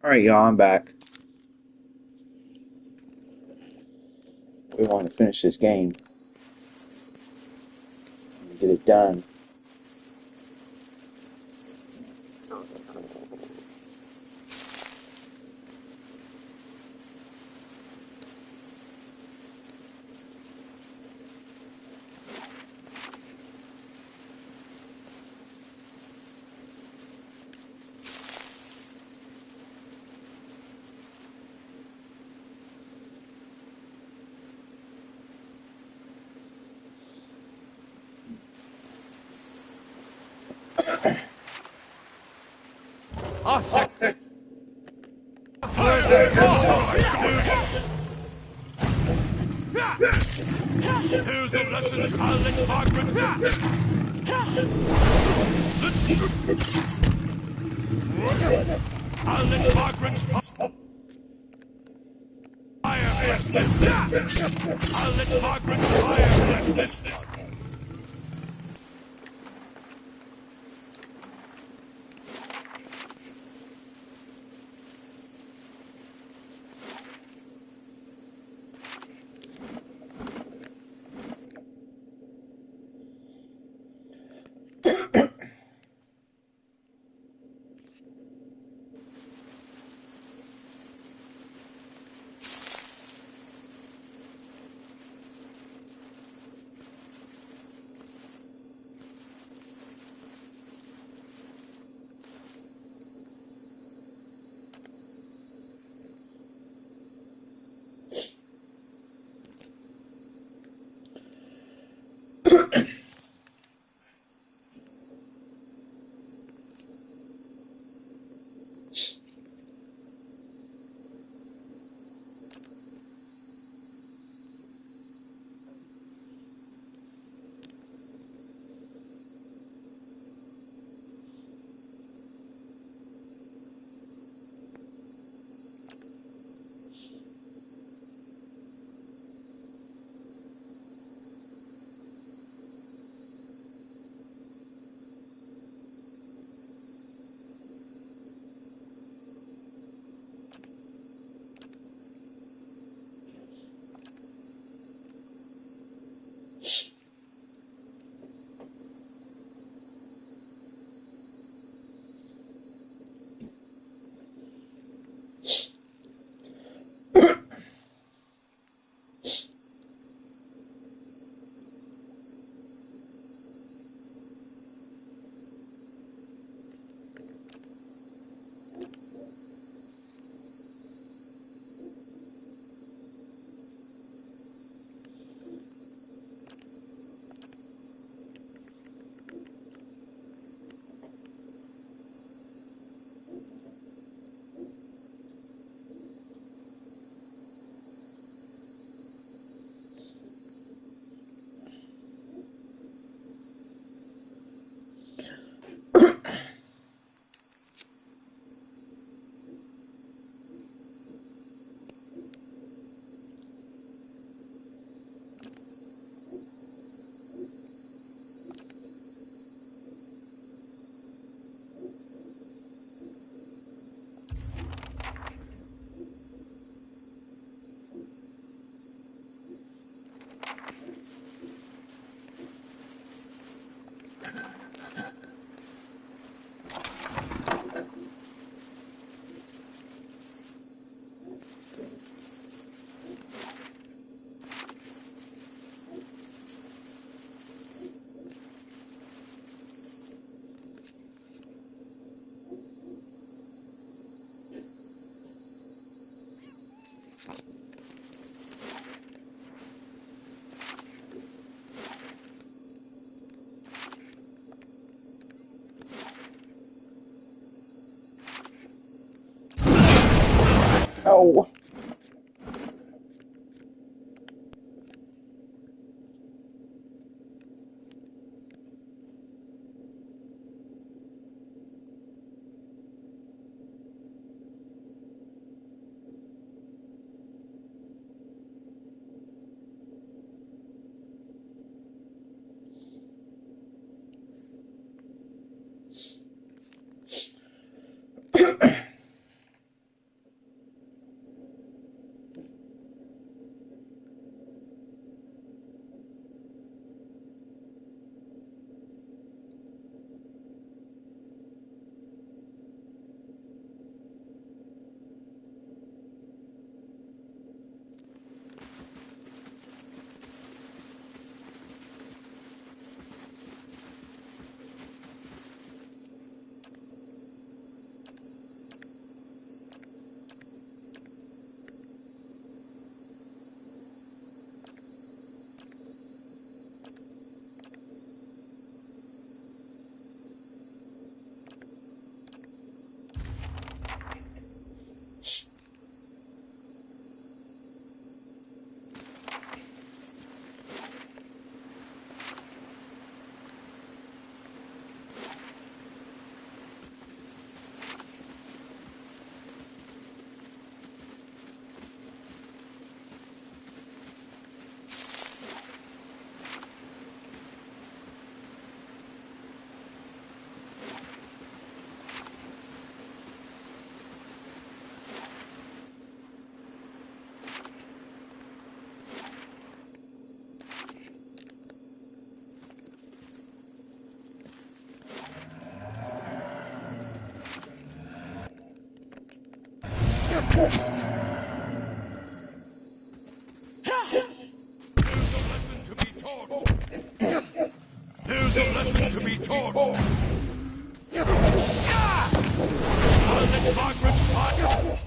Alright, y'all, I'm back. We want to finish this game and get it done. Here's a lesson to Alec Margaret. Alec Margaret's fire business. Alec Margaret's fire business. Oh! There's a lesson to be taught. There's a lesson to be taught. I'll let Margaret fight.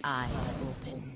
Eyes open.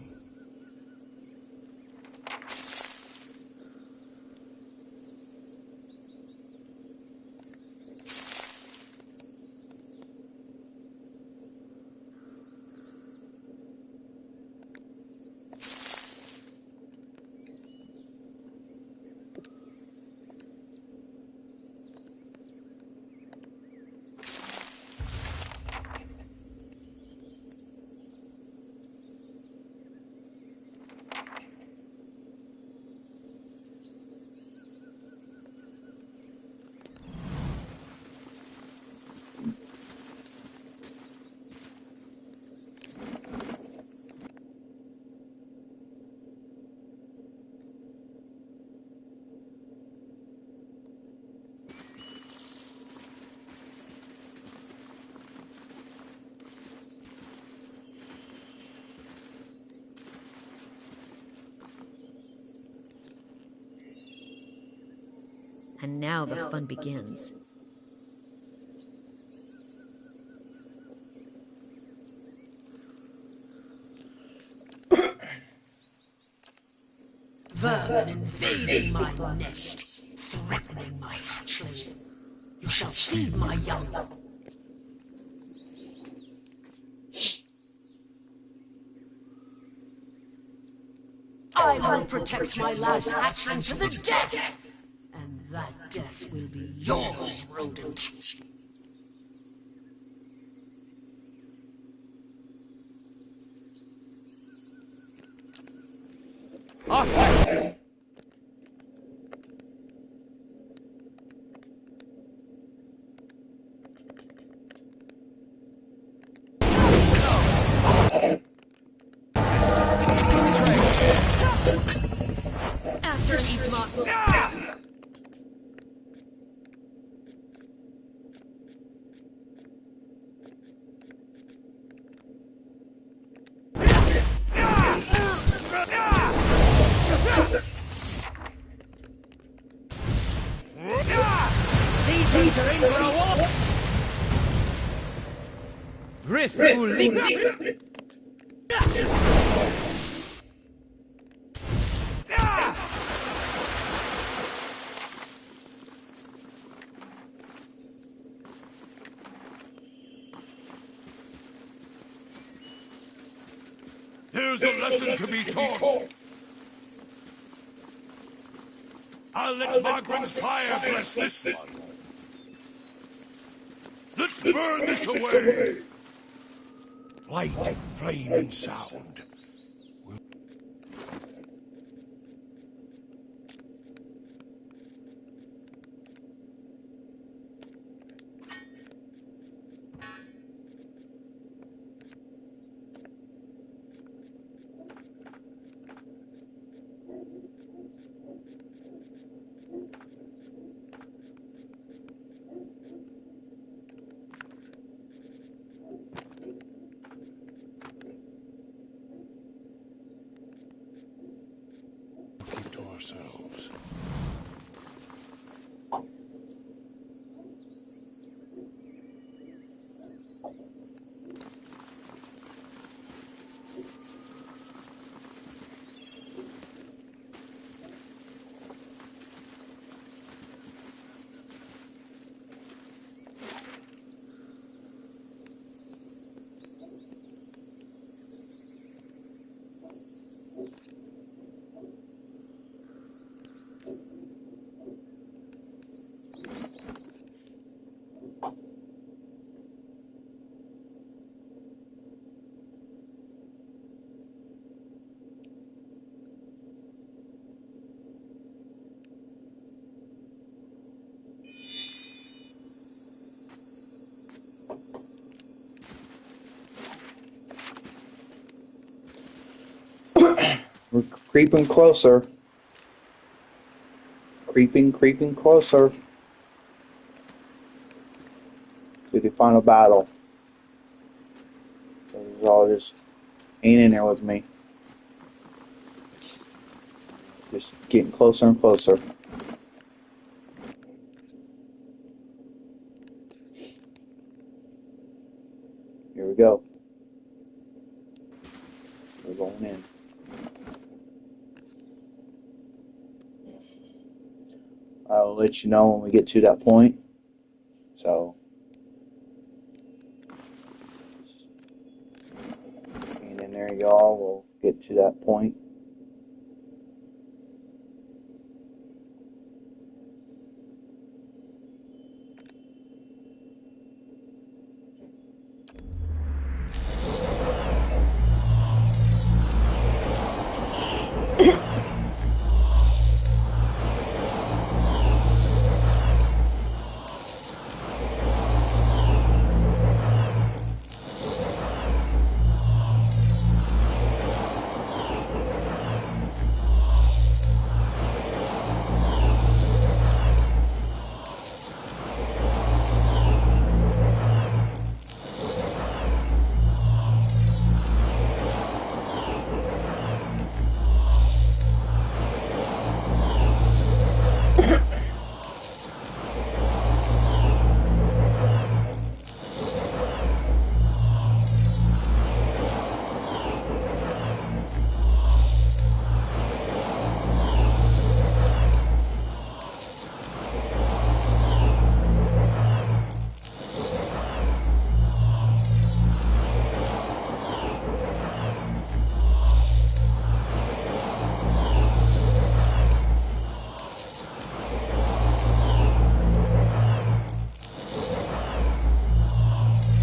And now the fun begins. Vermin invading my nest, threatening my hatchling. You shall feed my young. I will protect my last hatchling to the death, and that death will be yours, rodent. After Yzma. These are in grow up! Grith There's a lesson to be taught. I'll let Margren's fire bless this one. Let's burn this away. Light, flame, and sound. Keep to ourselves. We're creeping closer. Creeping closer to the final battle. It's all just ain't in there with me. Just getting closer and closer. Here we go. We're going in. I'll let you know when we get to that point. So, hang in there, y'all. We'll get to that point.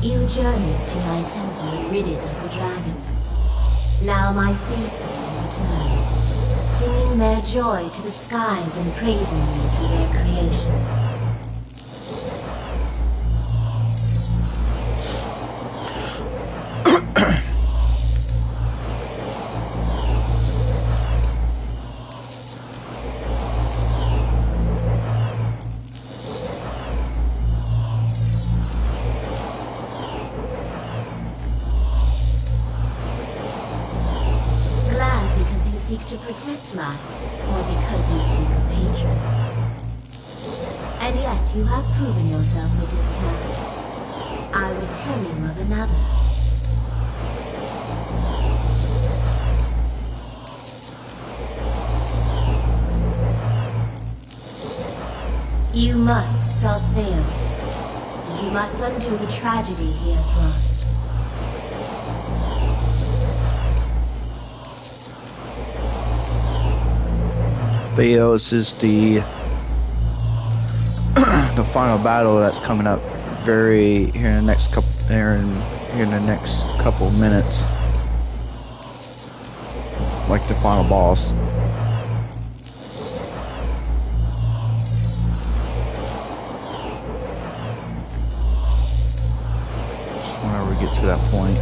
You journeyed to my temple and rid it of the dragon. Now my faithful may return. singing their joy to the skies and praising me through their creation. Seek to protect life, or because you seek a patron. And yet you have proven yourself with this task. I will tell you of another. You must stop Theos, and you must undo the tragedy he has wrought. Theos is the the final battle that's coming up here in the next couple of minutes, like the final boss. Whenever we get to that point.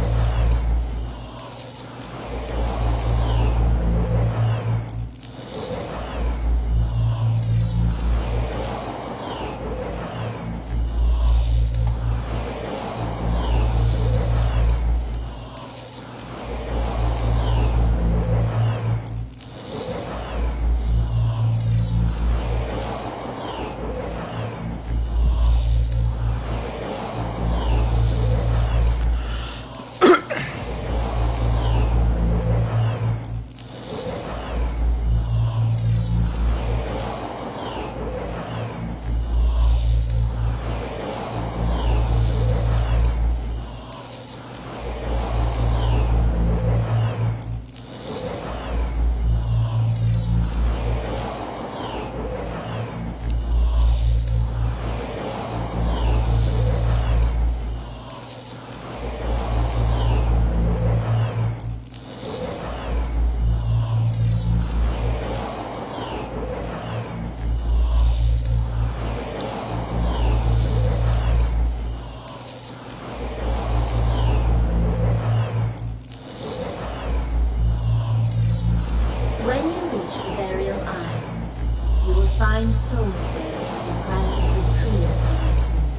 Find souls there that I have granted reprieve for their sins.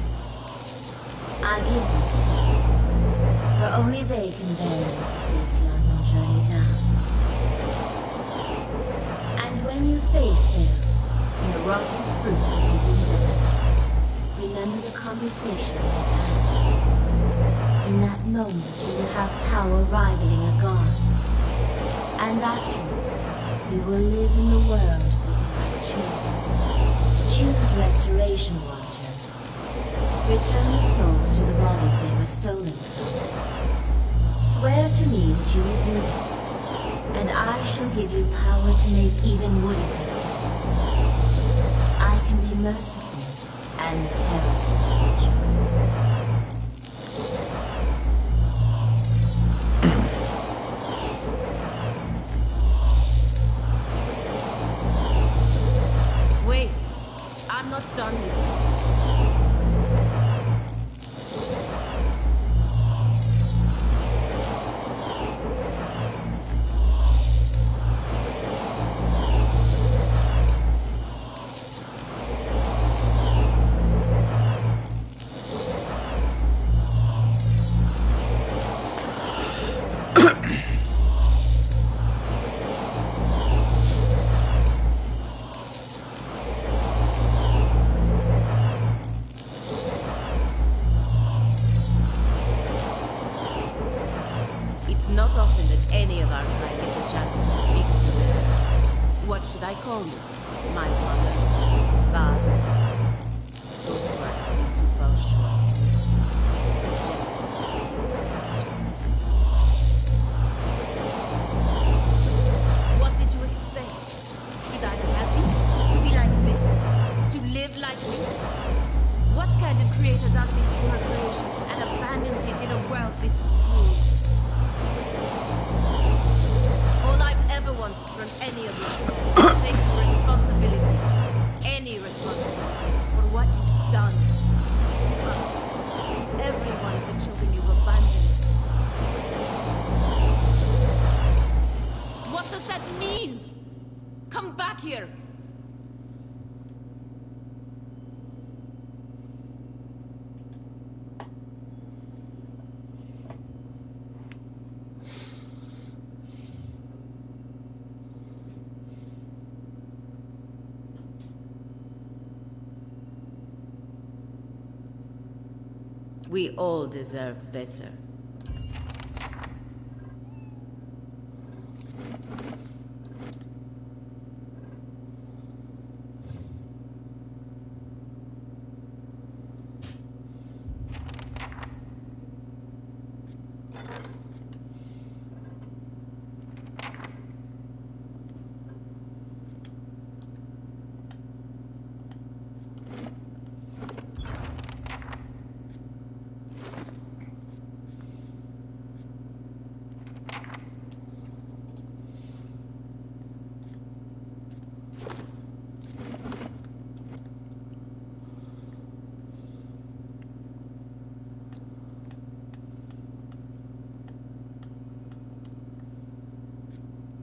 I give these to you, for only they can bear you to safety on your journey down. And when you face theirs in the rotting fruits of his endeavors, remember the conversation we had. In that moment you will have power rivaling a god's, and after it, you will live in the world chosen. Choose restoration, Watcher. Return the souls to the bodies they were stolen from. Swear to me that you will do this, and I shall give you power to make even Woodica quit. I can be merciful and terrible, Watcher. I'm not done with you. Not often that any of our kind get the chance to speak to their... What should I call you? My mother? Father? Those words seem to fall short. Too generous, What did you expect? Should I be happy? To be like this? To live like this? What kind of creator does this to her creation and abandons it in a world this cruel? All I've ever wanted from any of you back here! We all deserve better.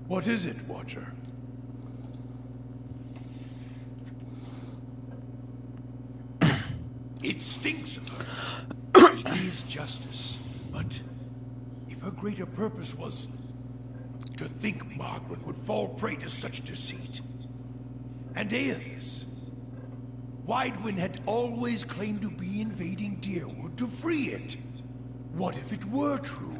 What is it, Watcher? It stinks of her. It is justice, but if her greater purpose was to think Margaret would fall prey to such deceit, and Aethys, Weidwyn had always claimed to be invading Deerwood to free it. What if it were true?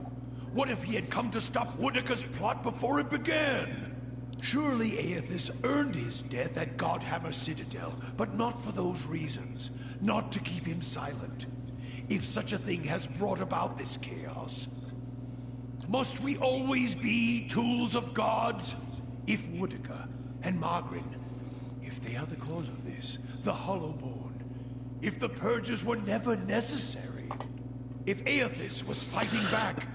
What if he had come to stop Woodica's plot before it began? Surely Aethys earned his death at Godhammer Citadel, but not for those reasons. Not to keep him silent. If such a thing has brought about this chaos, must we always be tools of gods? If Woodica and Margaret, if they are the cause of this, the Hollowborn, if the Purges were never necessary, if Aethys was fighting back...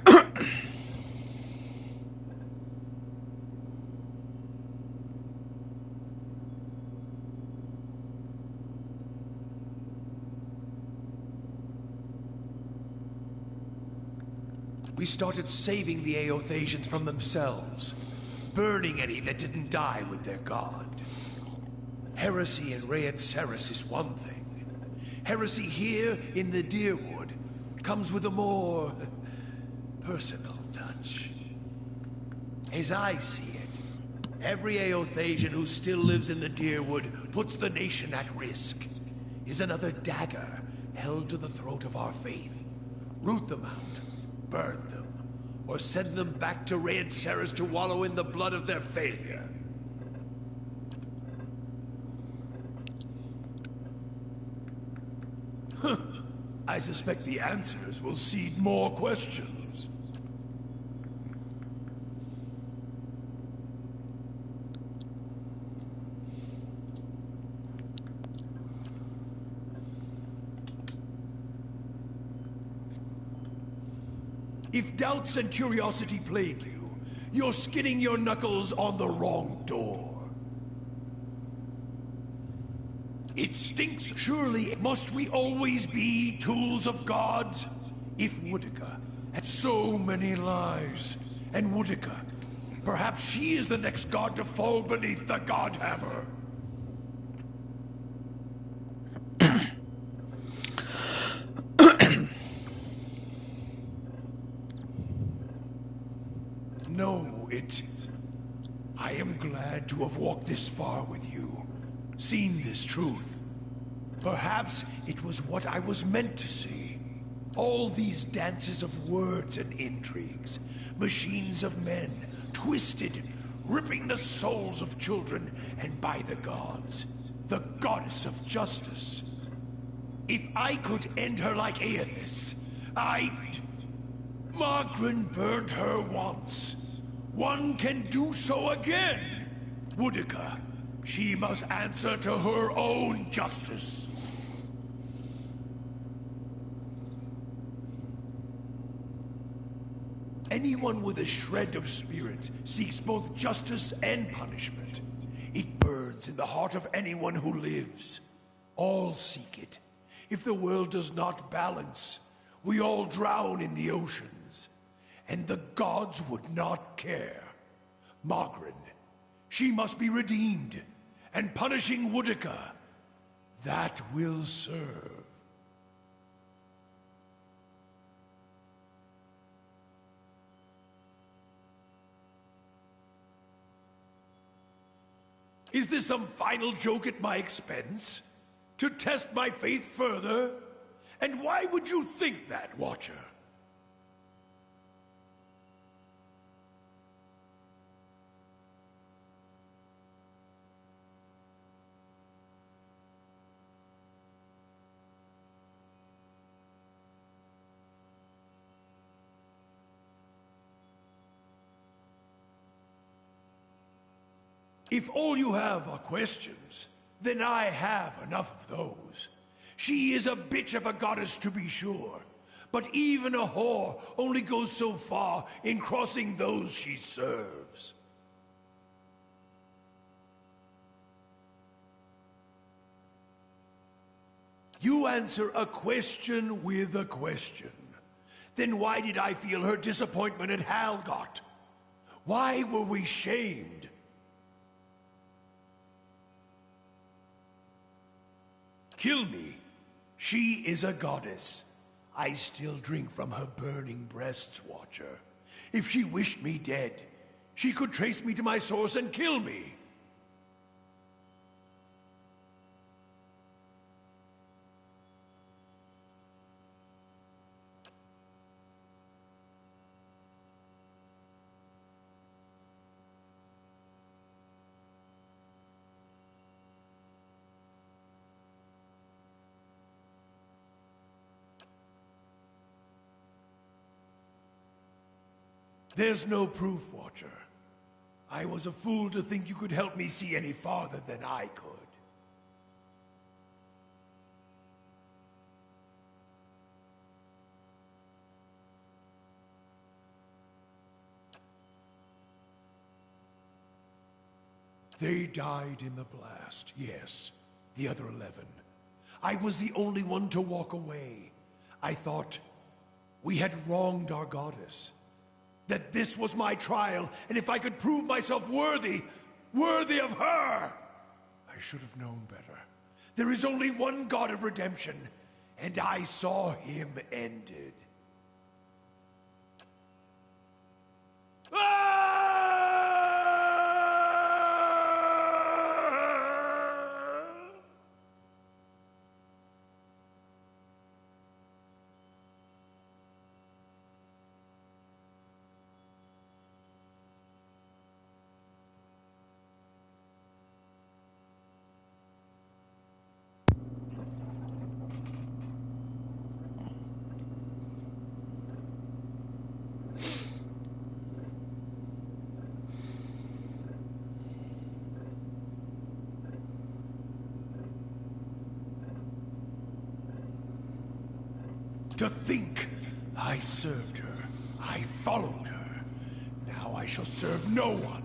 We started saving the Aothasians from themselves, burning any that didn't die with their god. Heresy in Rayed Ceres is one thing. Heresy here in the Deerwood comes with a more personal touch. As I see it, every Aothasian who still lives in the Deerwood puts the nation at risk, is another dagger held to the throat of our faith. Root them out. Burn them, or send them back to Rayed Ceres to wallow in the blood of their failure. I suspect the answers will seed more questions. If doubts and curiosity plague you, you're skinning your knuckles on the wrong door. It stinks. Surely, must we always be tools of gods? If Woodica had so many lies, and Woodica, perhaps she is the next god to fall beneath the Godhammer. No, I am glad to have walked this far with you, seen this truth. Perhaps it was what I was meant to see. All these dances of words and intrigues, machines of men, twisted, ripping the souls of children, and by the gods, the goddess of justice. If I could end her like Aethys, Margaret burned her once. One can do so again. Woodica, she must answer to her own justice. Anyone with a shred of spirit seeks both justice and punishment. It burns in the heart of anyone who lives. All seek it. If the world does not balance, we all drown in the oceans. And the gods would not care. Margaret, She must be redeemed, and punishing Woodica, that will serve. Is this some final joke at my expense? To test my faith further? And why would you think that, Watcher? If all you have are questions, then I have enough of those. She is a bitch of a goddess, to be sure, but even a whore only goes so far in crossing those she serves. You answer a question with a question. Then why did I feel her disappointment at Halgot? Why were we shamed? Kill me. She is a goddess. I still drink from her burning breasts, Watcher. If she wished me dead, she could trace me to my source and kill me. There's no proof, Watcher. I was a fool to think you could help me see any farther than I could. They died in the blast, yes. The other 11. I was the only one to walk away. I thought we had wronged our goddess. That this was my trial, and if I could prove myself worthy of her! I should have known better. There is only one God of redemption, and I saw him ended. To think I served her, I followed her. Now I shall serve no one.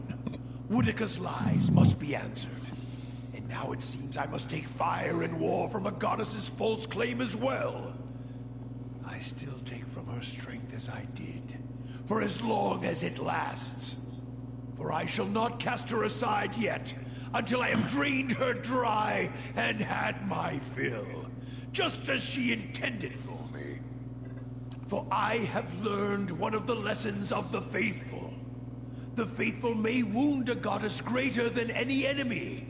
Woodica's lies must be answered. And now it seems I must take fire and war from a goddess's false claim as well. I still take from her strength as I did, for as long as it lasts. For I shall not cast her aside yet, until I have drained her dry and had my fill, just as she intended for me. For I have learned one of the lessons of the faithful. The faithful may wound a goddess greater than any enemy.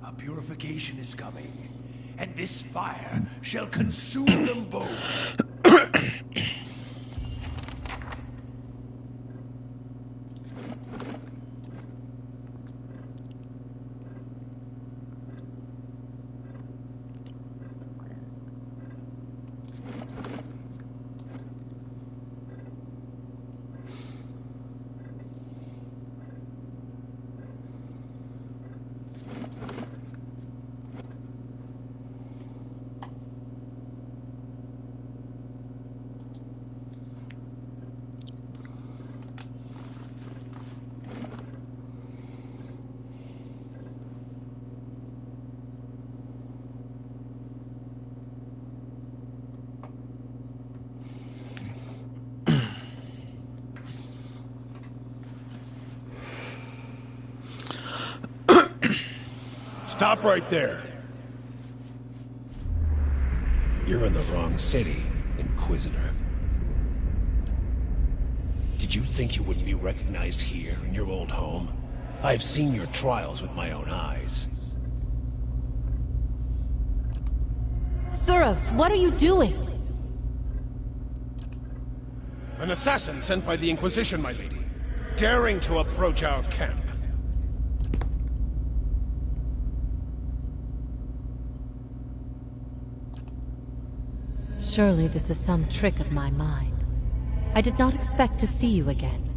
A purification is coming, and this fire shall consume them both. Stop right there. You're in the wrong city, Inquisitor. Did you think you wouldn't be recognized here in your old home? I've seen your trials with my own eyes. Suros, what are you doing? An assassin sent by the Inquisition, my lady. Daring to approach our camp. Surely this is some trick of my mind. I did not expect to see you again.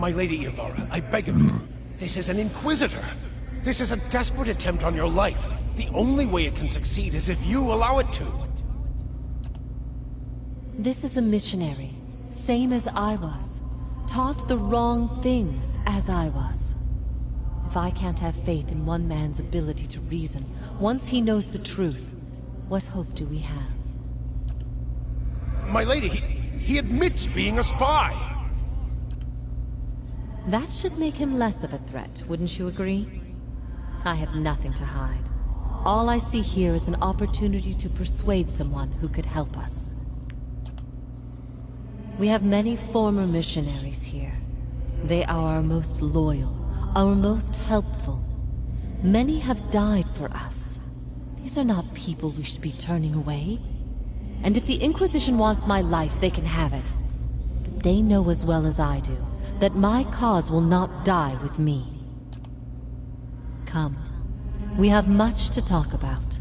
My Lady Ivara, I beg of you. This is an Inquisitor. This is a desperate attempt on your life. The only way it can succeed is if you allow it to. This is a missionary, same as I was. Taught the wrong things as I was. If I can't have faith in one man's ability to reason, once he knows the truth, what hope do we have? My lady, he admits being a spy. That should make him less of a threat, wouldn't you agree? I have nothing to hide. All I see here is an opportunity to persuade someone who could help us. We have many former missionaries here. They are our most loyal, our most helpful. Many have died for us. These are not people we should be turning away. And if the Inquisition wants my life, they can have it. But they know as well as I do that my cause will not die with me. Come, we have much to talk about.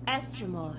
Estremor.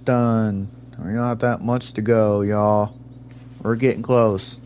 almost done. We're not that much to go, y'all. We're getting close.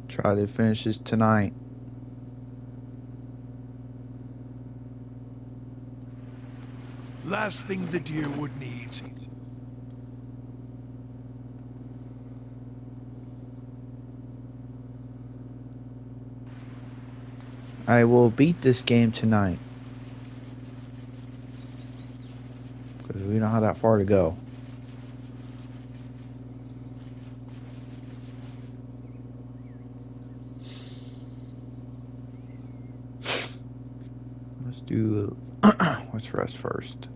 Try to finish this tonight. Last thing the Deerwood needs. I will beat this game tonight. Because we don't have that far to go. Let's do... let's rest first.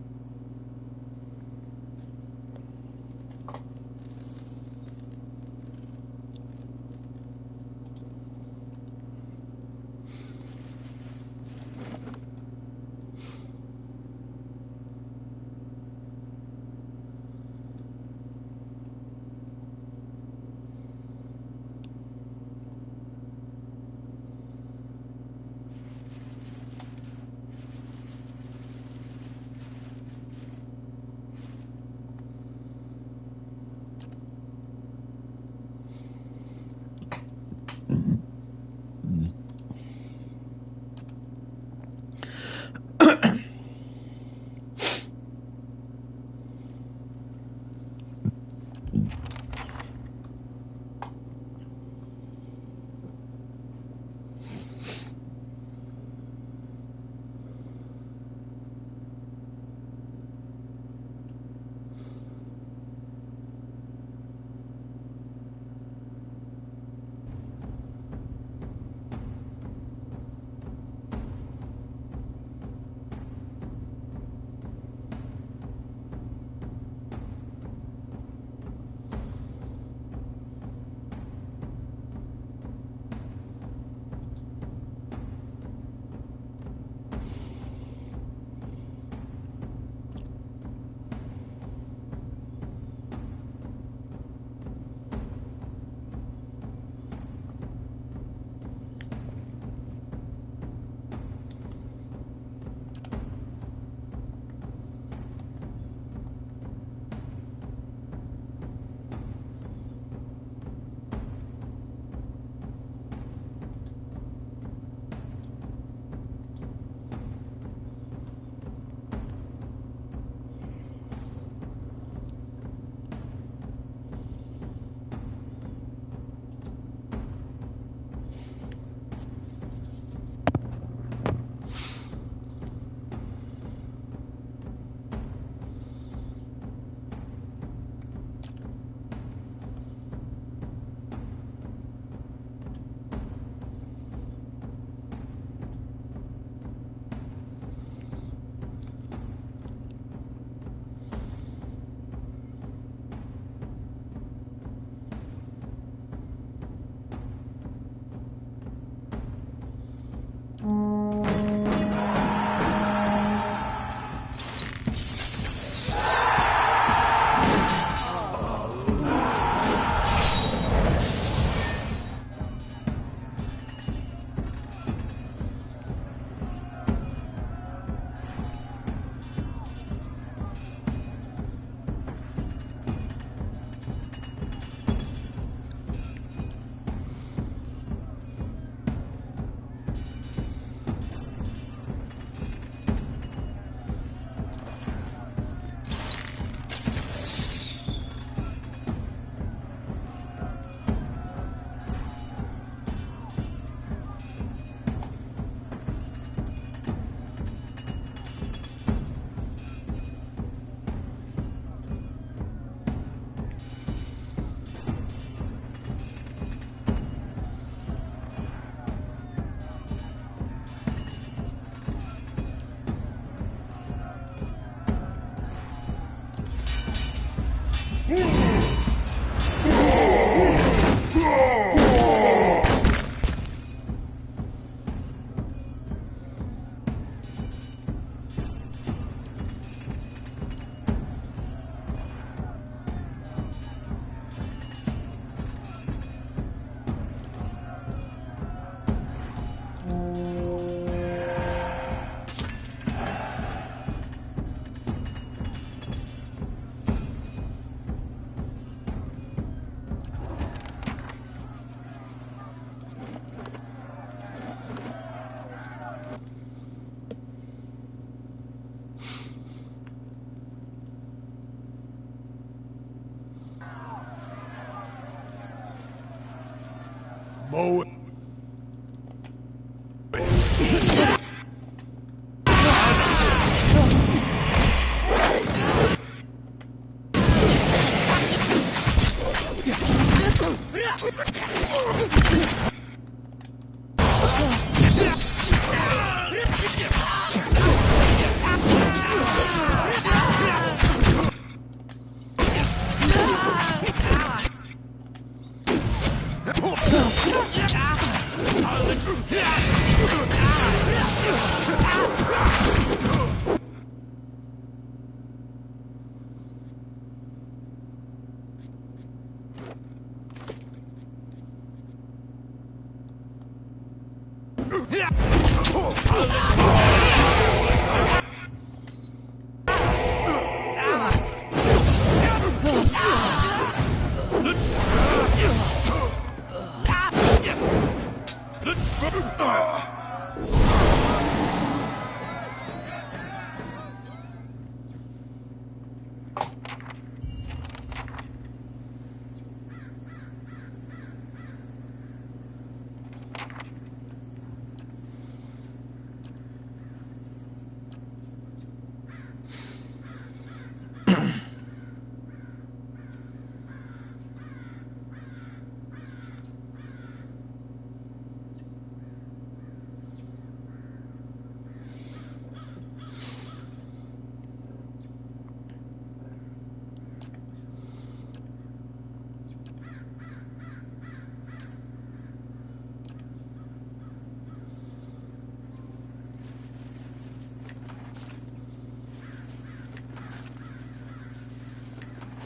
Moe.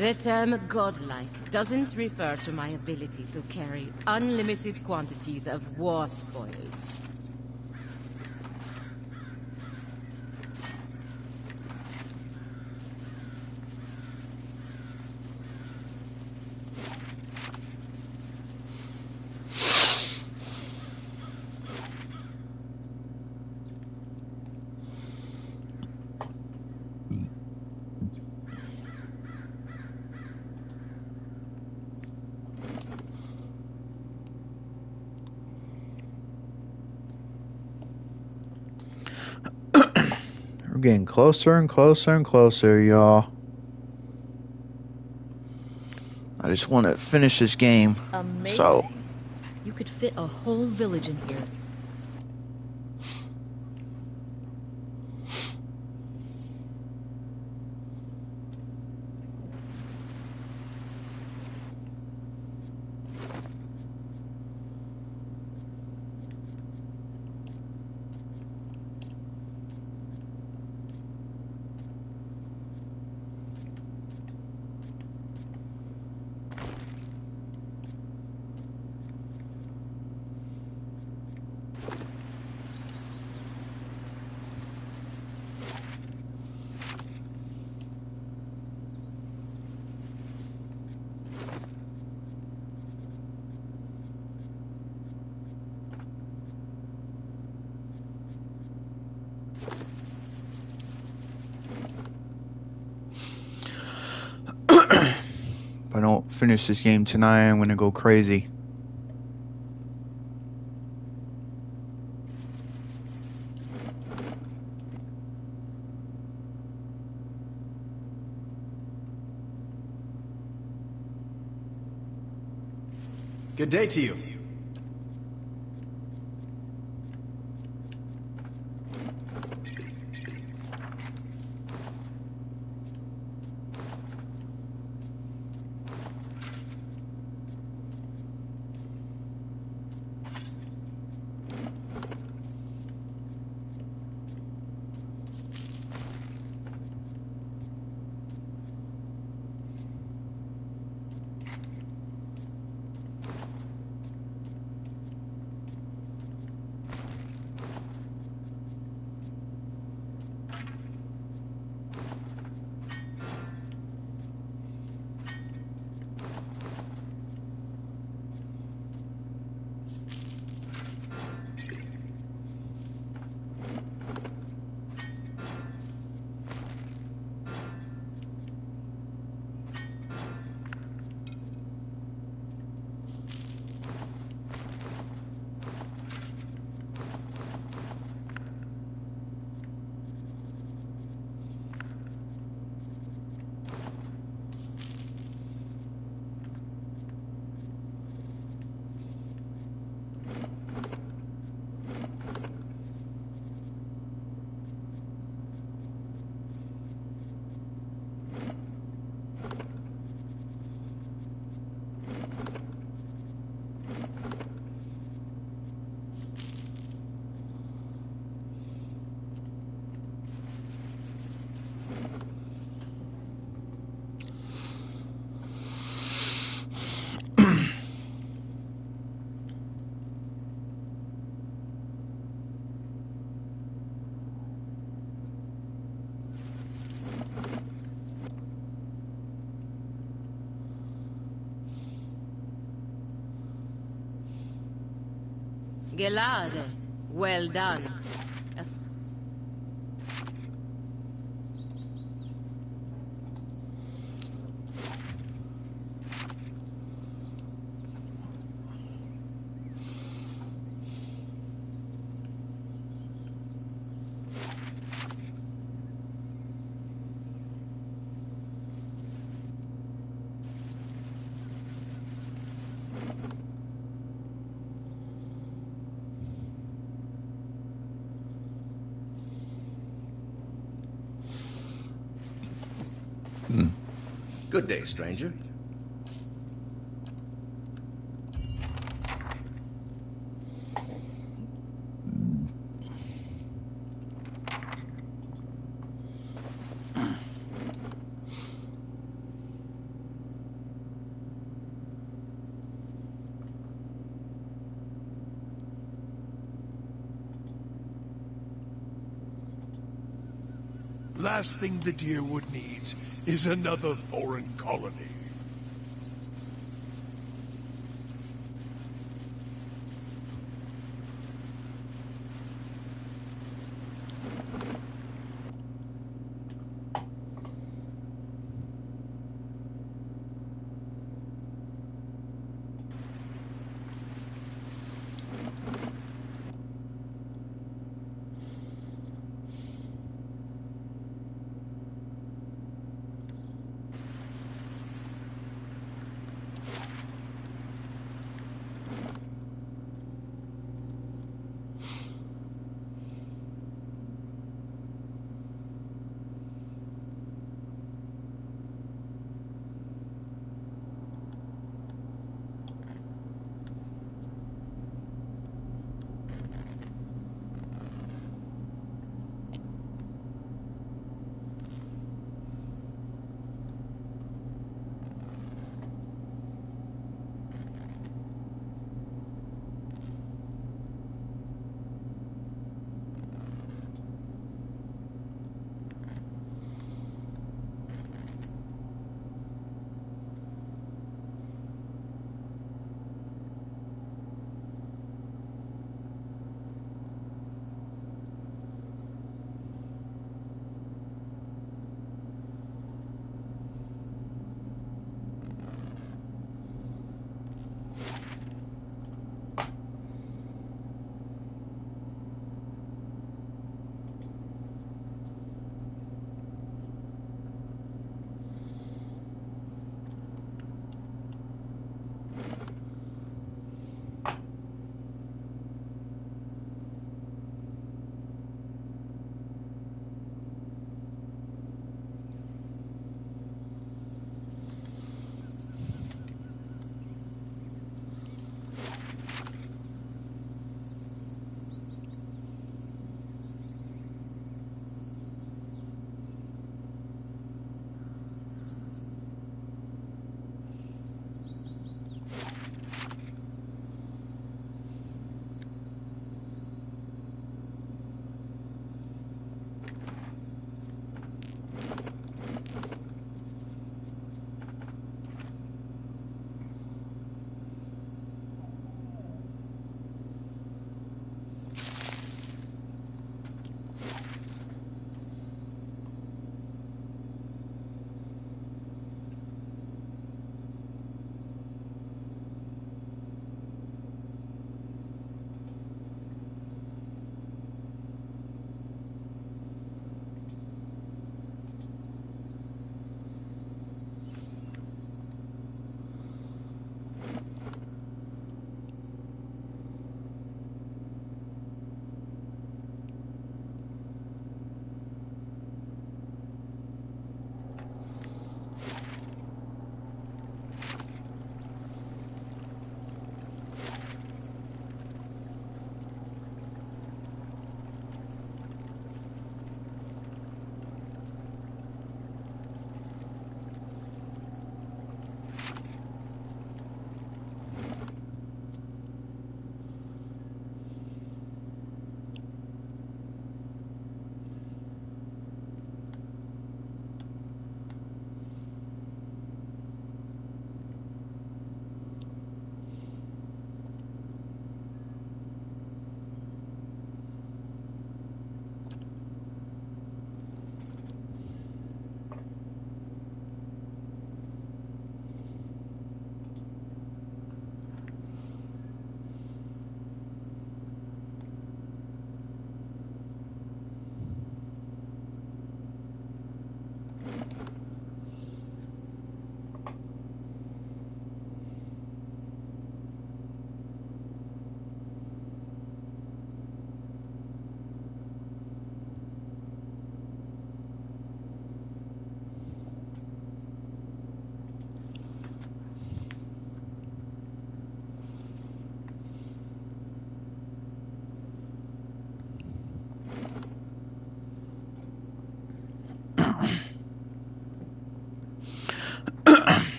The term godlike doesn't refer to my ability to carry unlimited quantities of war spoils. We're getting closer and closer and closer, y'all. I just want to finish this game. Amazing. So, You could fit a whole village in here. if I don't finish this game tonight, I'm gonna go crazy. Good day to you. Gelade. Well done. A Good day, stranger. Last thing the Deerwood needs is another foreign colony.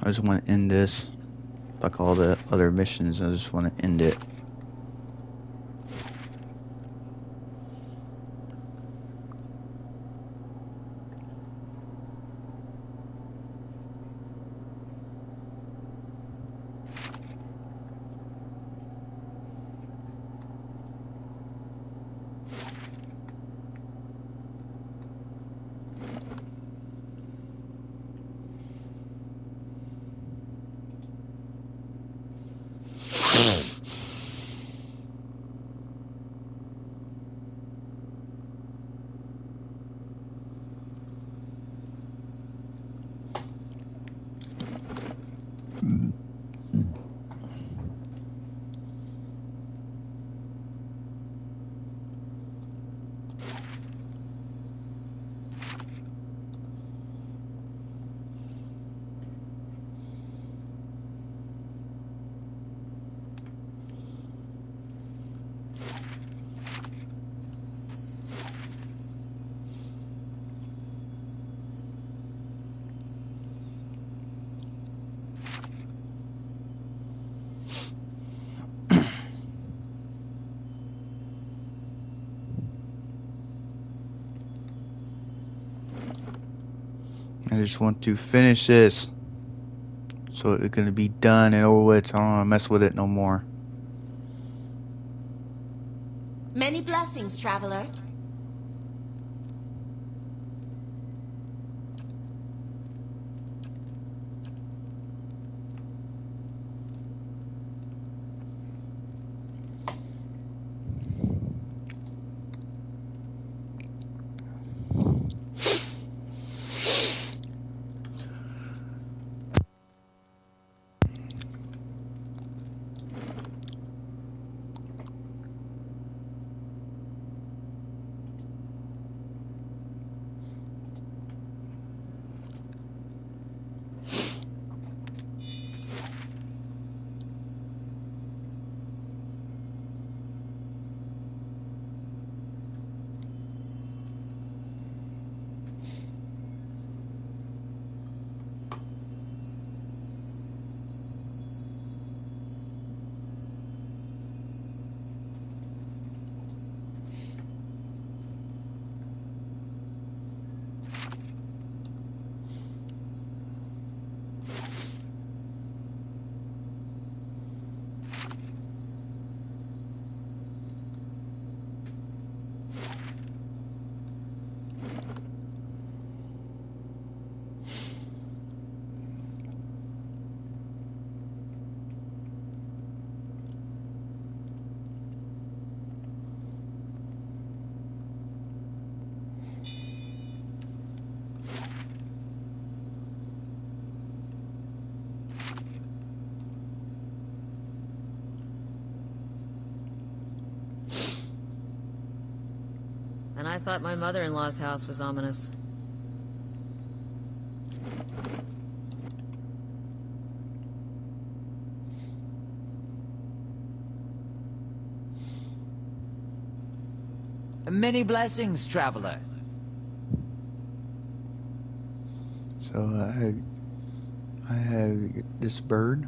I just want to end this. Like all the other missions, I just want to end it. I just want to finish this so it's gonna be done and over with. I don't want to mess with it no more. Many blessings, traveler. And I thought my mother-in-law's house was ominous. Many blessings, traveler. So I have this bird.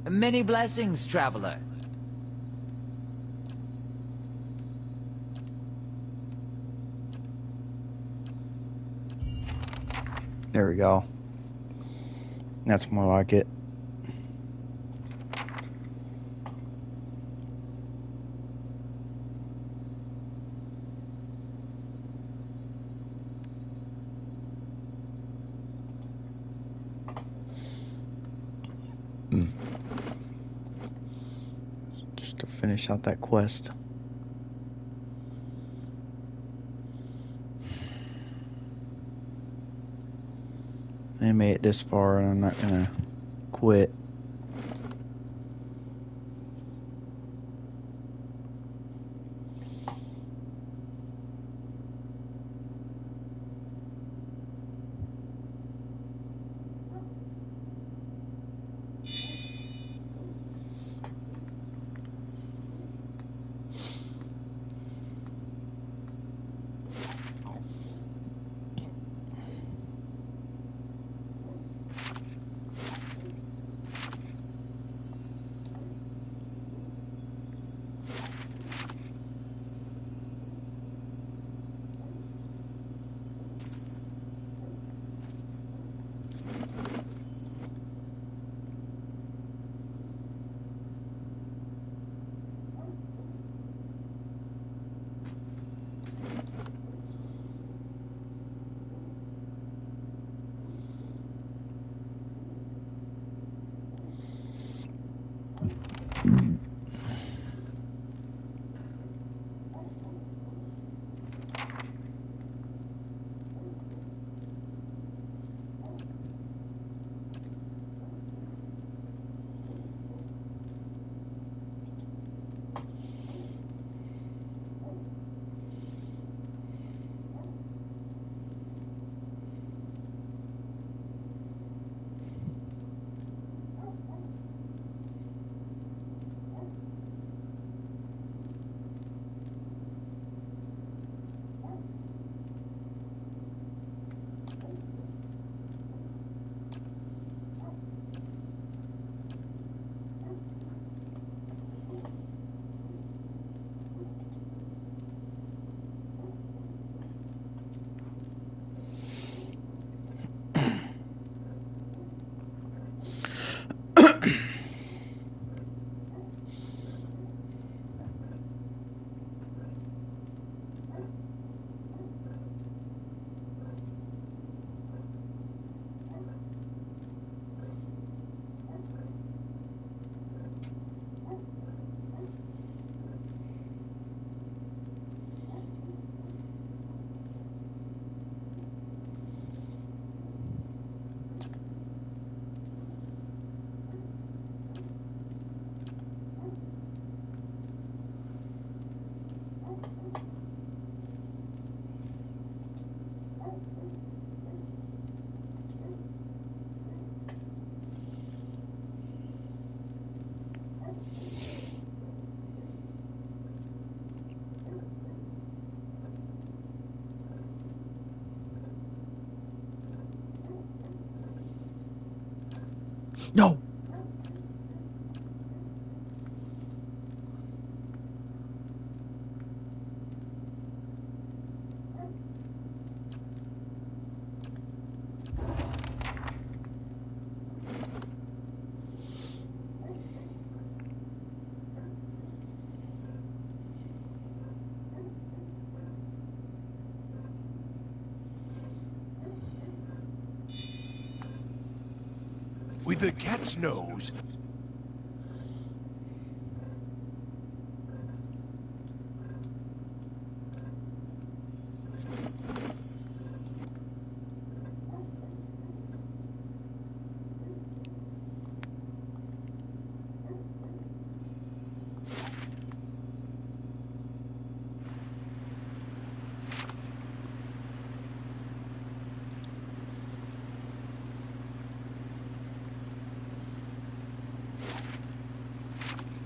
Many blessings, traveler. There we go. That's more like it. Just to finish out that quest. I made it this far and I'm not gonna quit. No! With the cat's nose,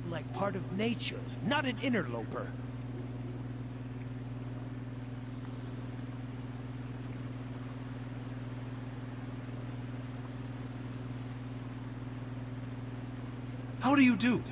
like part of nature, not an interloper. How do you do?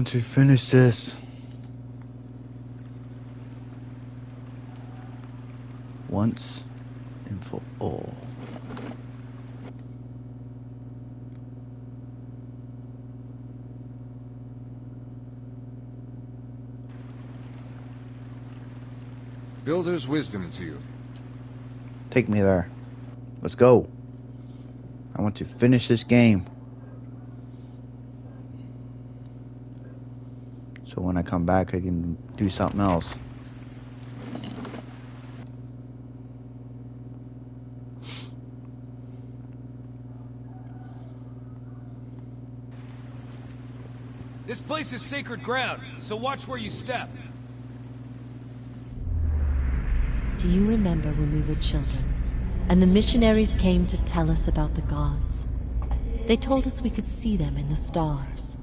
want to finish this once and for all. Builder's wisdom to you. Take me there. Let's go. I want to finish this game. So when I come back, I can do something else. This place is sacred ground, so watch where you step. Do you remember when we were children, and the missionaries came to tell us about the gods? They told us we could see them in the stars.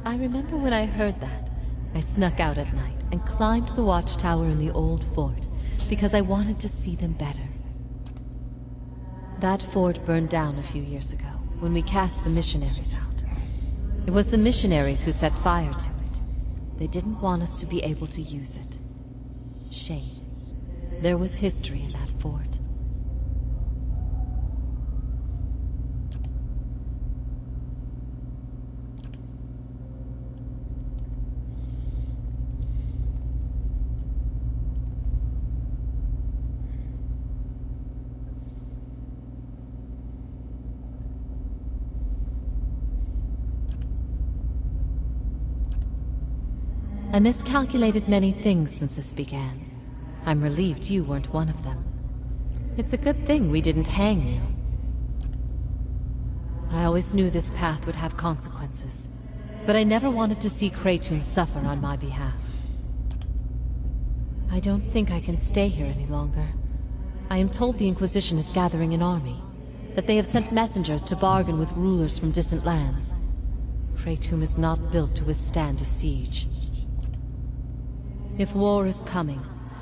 I remember when I heard that, I snuck out at night and climbed the watchtower in the old fort because I wanted to see them better. That fort burned down a few years ago when we cast the missionaries out. It was the missionaries who set fire to it. They didn't want us to be able to use it. Shame. There was history in that fort. I miscalculated many things since this began. I'm relieved you weren't one of them. It's a good thing we didn't hang you. I always knew this path would have consequences, but I never wanted to see Kraytun suffer on my behalf. I don't think I can stay here any longer. I am told the Inquisition is gathering an army, that they have sent messengers to bargain with rulers from distant lands. Kraytun is not built to withstand a siege. If war is coming,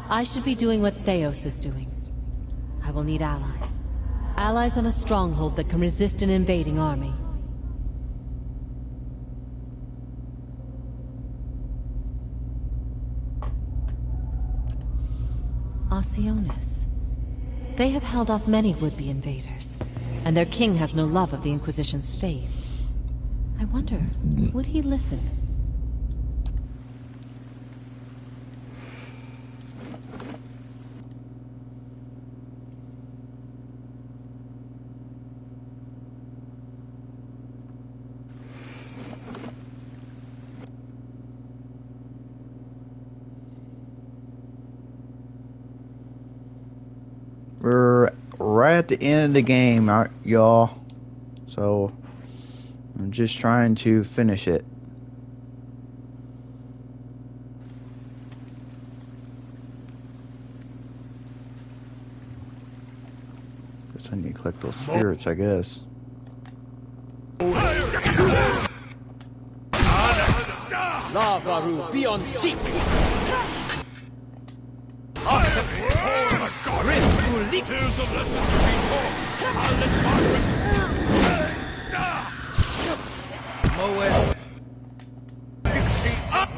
I should be doing what Theos is doing. I will need allies. Allies on a stronghold that can resist an invading army. Osionis. They have held off many would-be invaders, and their king has no love of the Inquisition's faith. I wonder, would he listen? We're right at the end of the game, y'all. So I'm just trying to finish it. Guess I need to collect those spirits, I guess. Lavaru, be on seek! Here's a lesson to be taught. I'll let Margaret... Moe. Pixie up!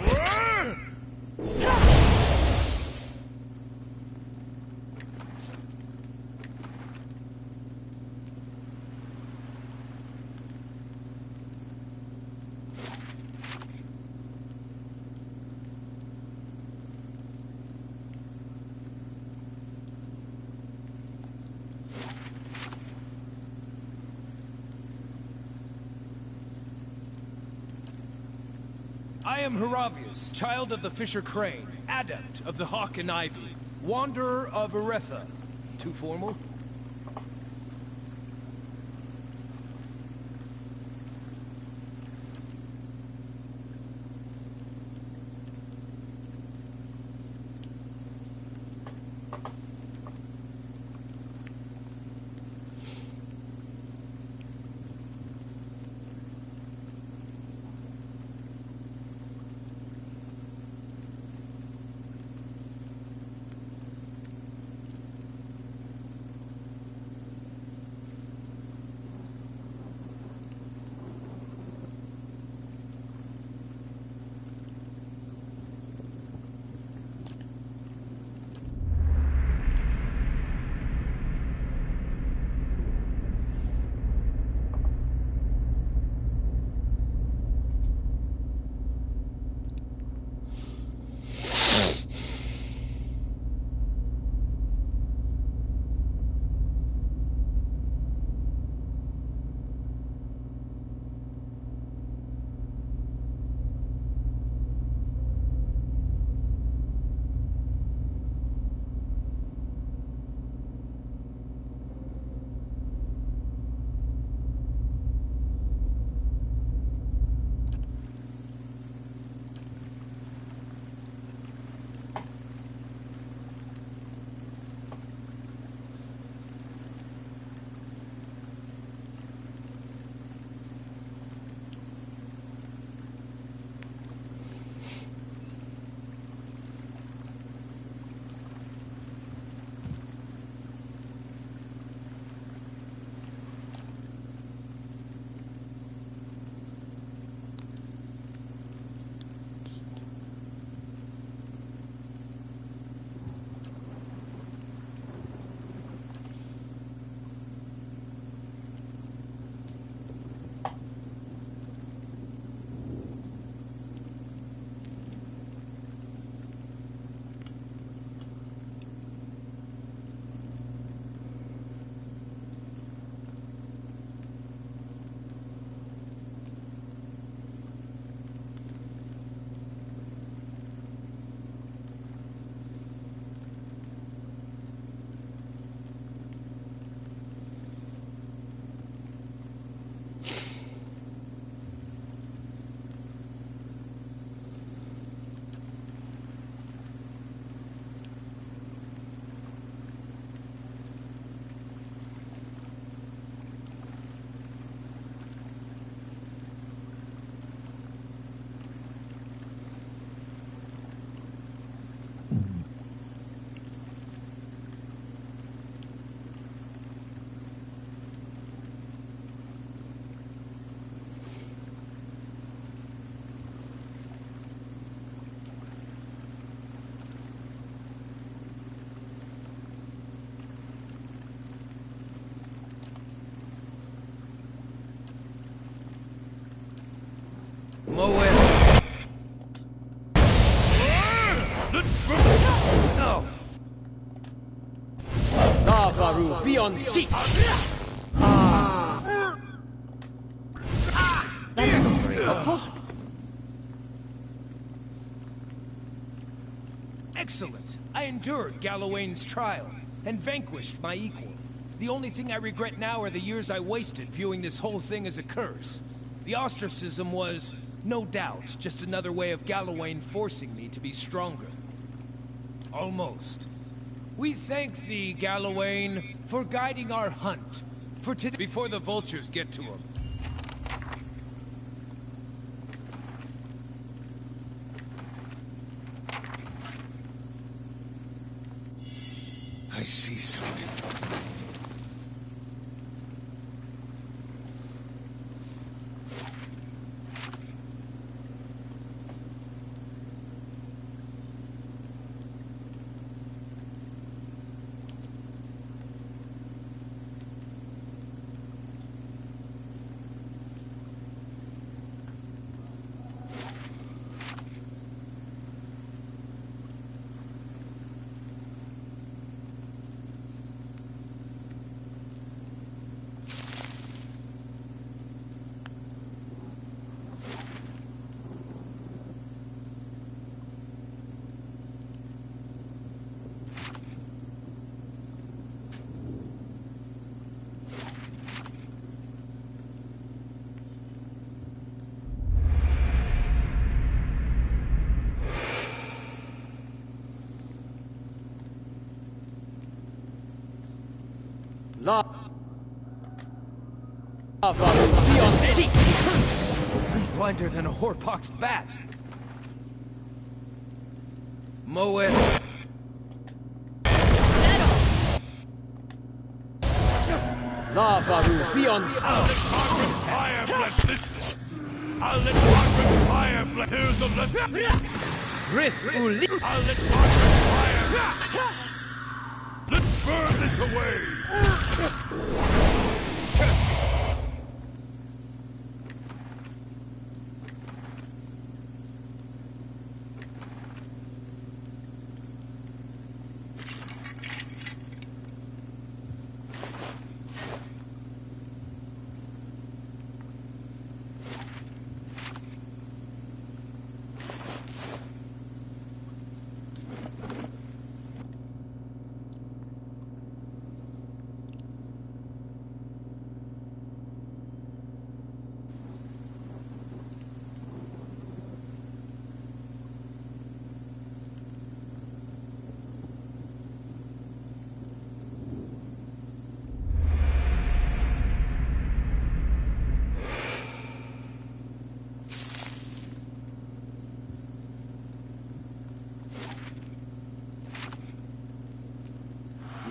I am Heravius, child of the Fisher Crane, adept of the Hawk and Ivy, wanderer of Eretha. Too formal? Moet. No. Lavaru, be on seat! That's not very helpful. Excellent. I endured Galawain's trial and vanquished my equal. The only thing I regret now are the years I wasted viewing this whole thing as a curse. The ostracism was, no doubt, just another way of Galawain forcing me to be stronger. Almost. We thank thee, Galawain, for guiding our hunt. For today, before the vultures get to him. I see something. Lavaru, be on seat! I'm blinder than a whorepoxed bat. Moet. Lavaru, be on seat! Margaret's fire bless this. I'll let Margaret's fire bless. Here's a bless. Rith Uli! I'll let Margaret's fire. Let's burn this away.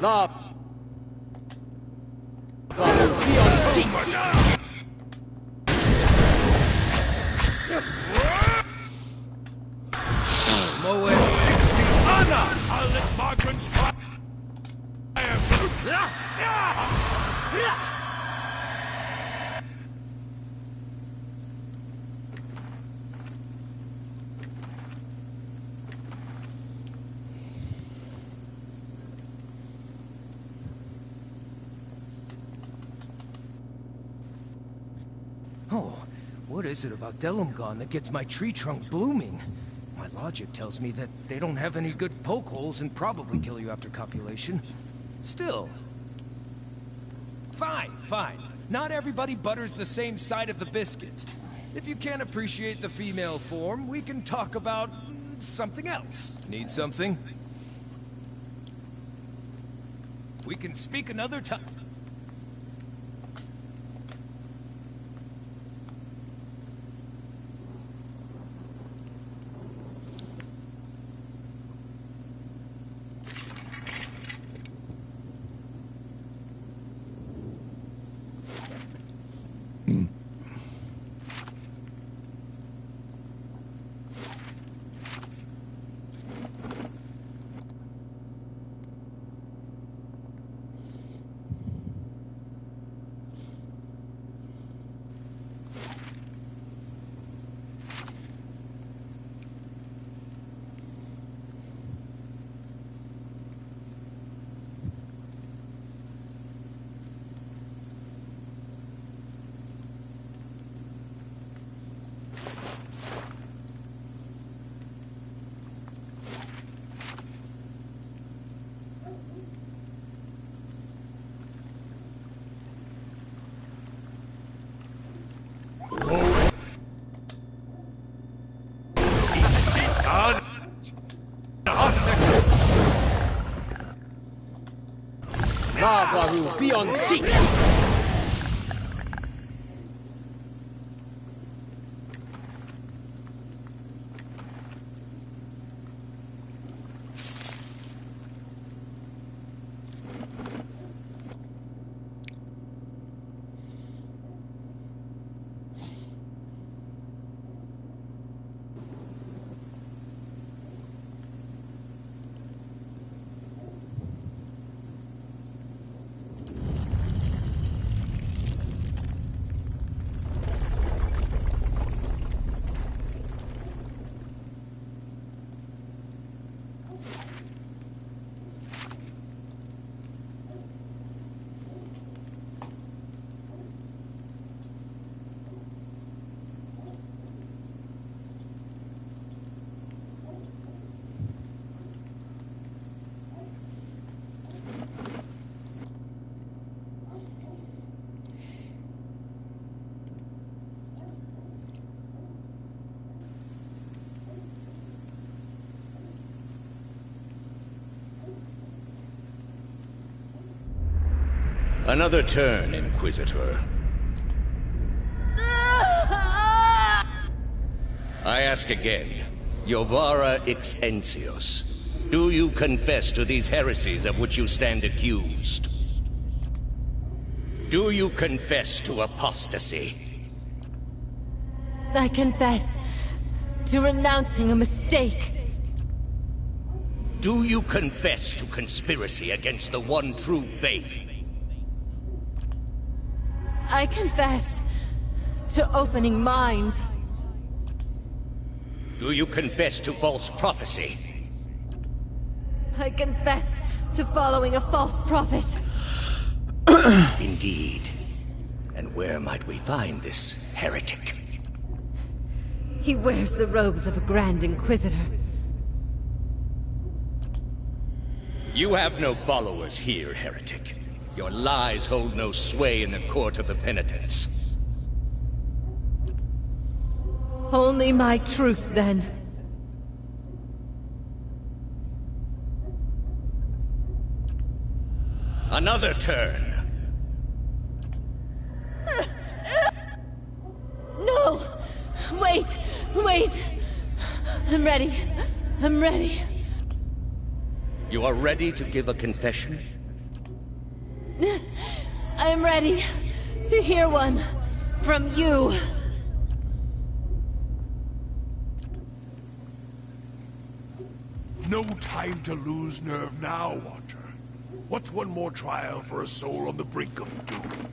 Lavaru, be on seat! Moet. Anna! I'll let Margaret's fire. Oh, what is it about Delumgon that gets my tree trunk blooming? My logic tells me that they don't have any good poke holes and probably kill you after copulation. Still. Fine, fine. Not everybody butters the same side of the biscuit. If you can't appreciate the female form, we can talk about something else. Need something? We can speak another time. lava will be on sea. Another turn, Inquisitor. I ask again, Jovara Ixencios, do you confess to these heresies of which you stand accused? Do you confess to apostasy? I confess to renouncing a mistake. Do you confess to conspiracy against the one true faith? I confess to opening minds. Do you confess to false prophecy? I confess to following a false prophet. Indeed. And where might we find this heretic? He wears the robes of a Grand Inquisitor. You have no followers here, heretic. Your lies hold no sway in the court of the penitents. Only my truth, then. Another turn. No! Wait! Wait! I'm ready. I'm ready. You are ready to give a confession? I'm ready to hear one from you. No time to lose nerve now, Watcher. What's one more trial for a soul on the brink of doom?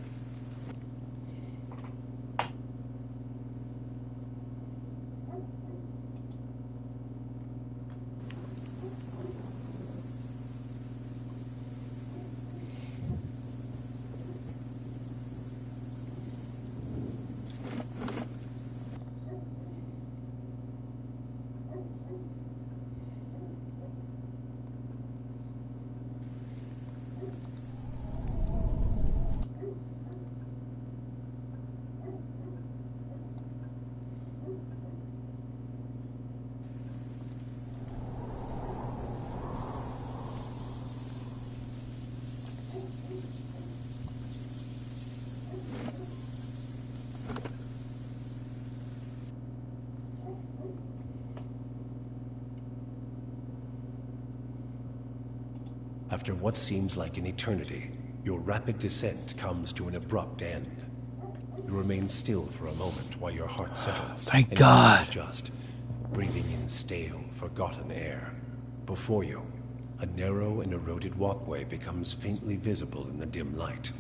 After what seems like an eternity, your rapid descent comes to an abrupt end. You remain still for a moment while your heart settles. Thank and God. you adjust, breathing in stale, forgotten air. Before you, a narrow and eroded walkway becomes faintly visible in the dim light,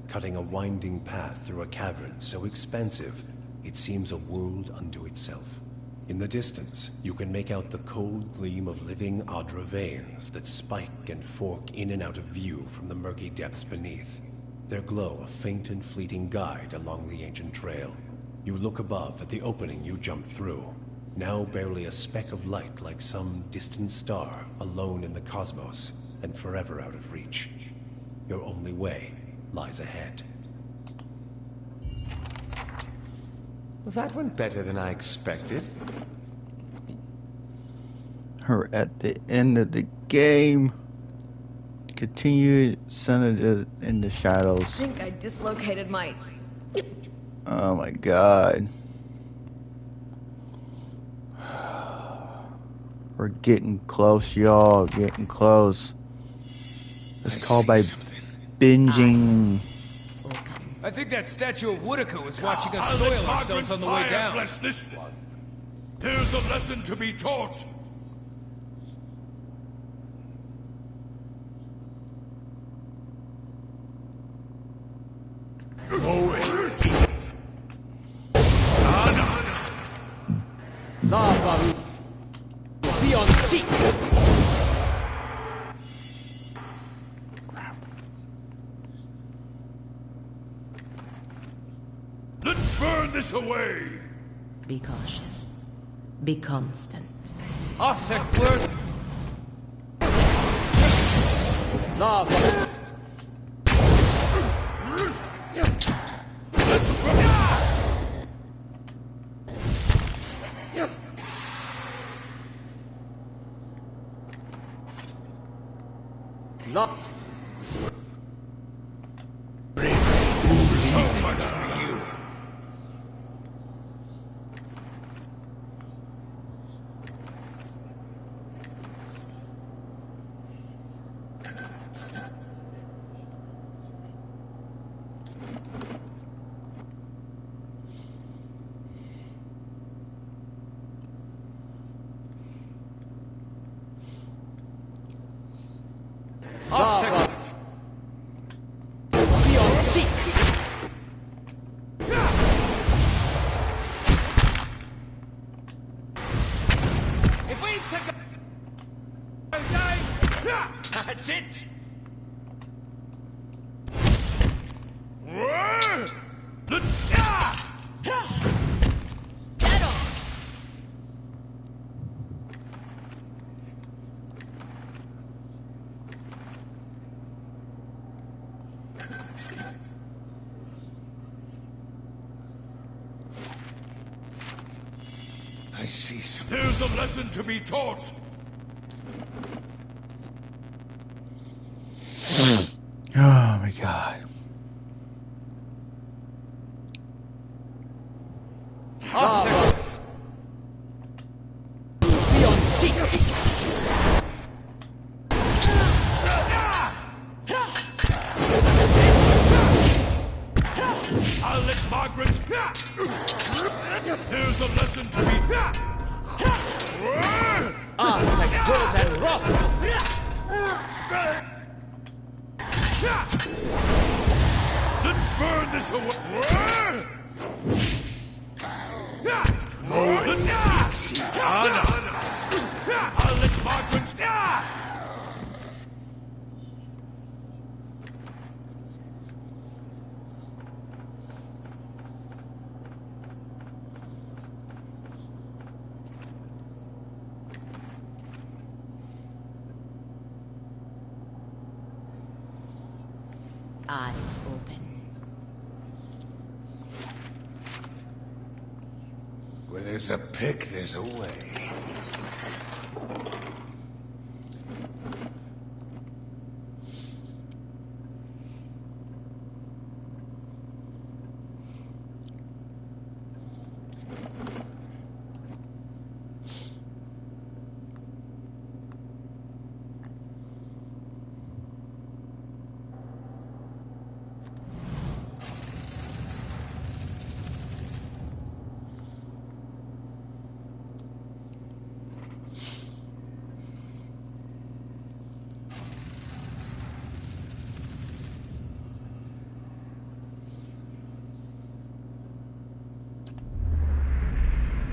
cutting a winding path through a cavern so expansive it seems a world unto itself. In the distance, you can make out the cold gleam of living Adra veins that spike and fork in and out of view from the murky depths beneath. Their glow a faint and fleeting guide along the ancient trail. You look above at the opening you jumped through, now barely a speck of light like some distant star alone in the cosmos and forever out of reach. Your only way lies ahead. That went better than I expected. Her at the end of the game. Continue centered in the shadows. I think I dislocated my... Oh my god. We're getting close, y'all. Getting close. It's called by binging. I think that statue of Woodica was watching us soil ourselves on the way down. Bless this one. There's a lesson to be taught. Lava be on seat. Let's burn this away. Be cautious. Be constant. Arthur word. Lava. Not So much for you. Lava. Be on seat. If we take a dive, that's it. Let's I see some. There's a lesson to be taught. Oh my god. Arthur. Be on seat. I'll let Margaret. There's a lesson to be. Like good and rough. Let's burn this away. I'll let Margaret. Eyes open. Where there's a pick, there's a way.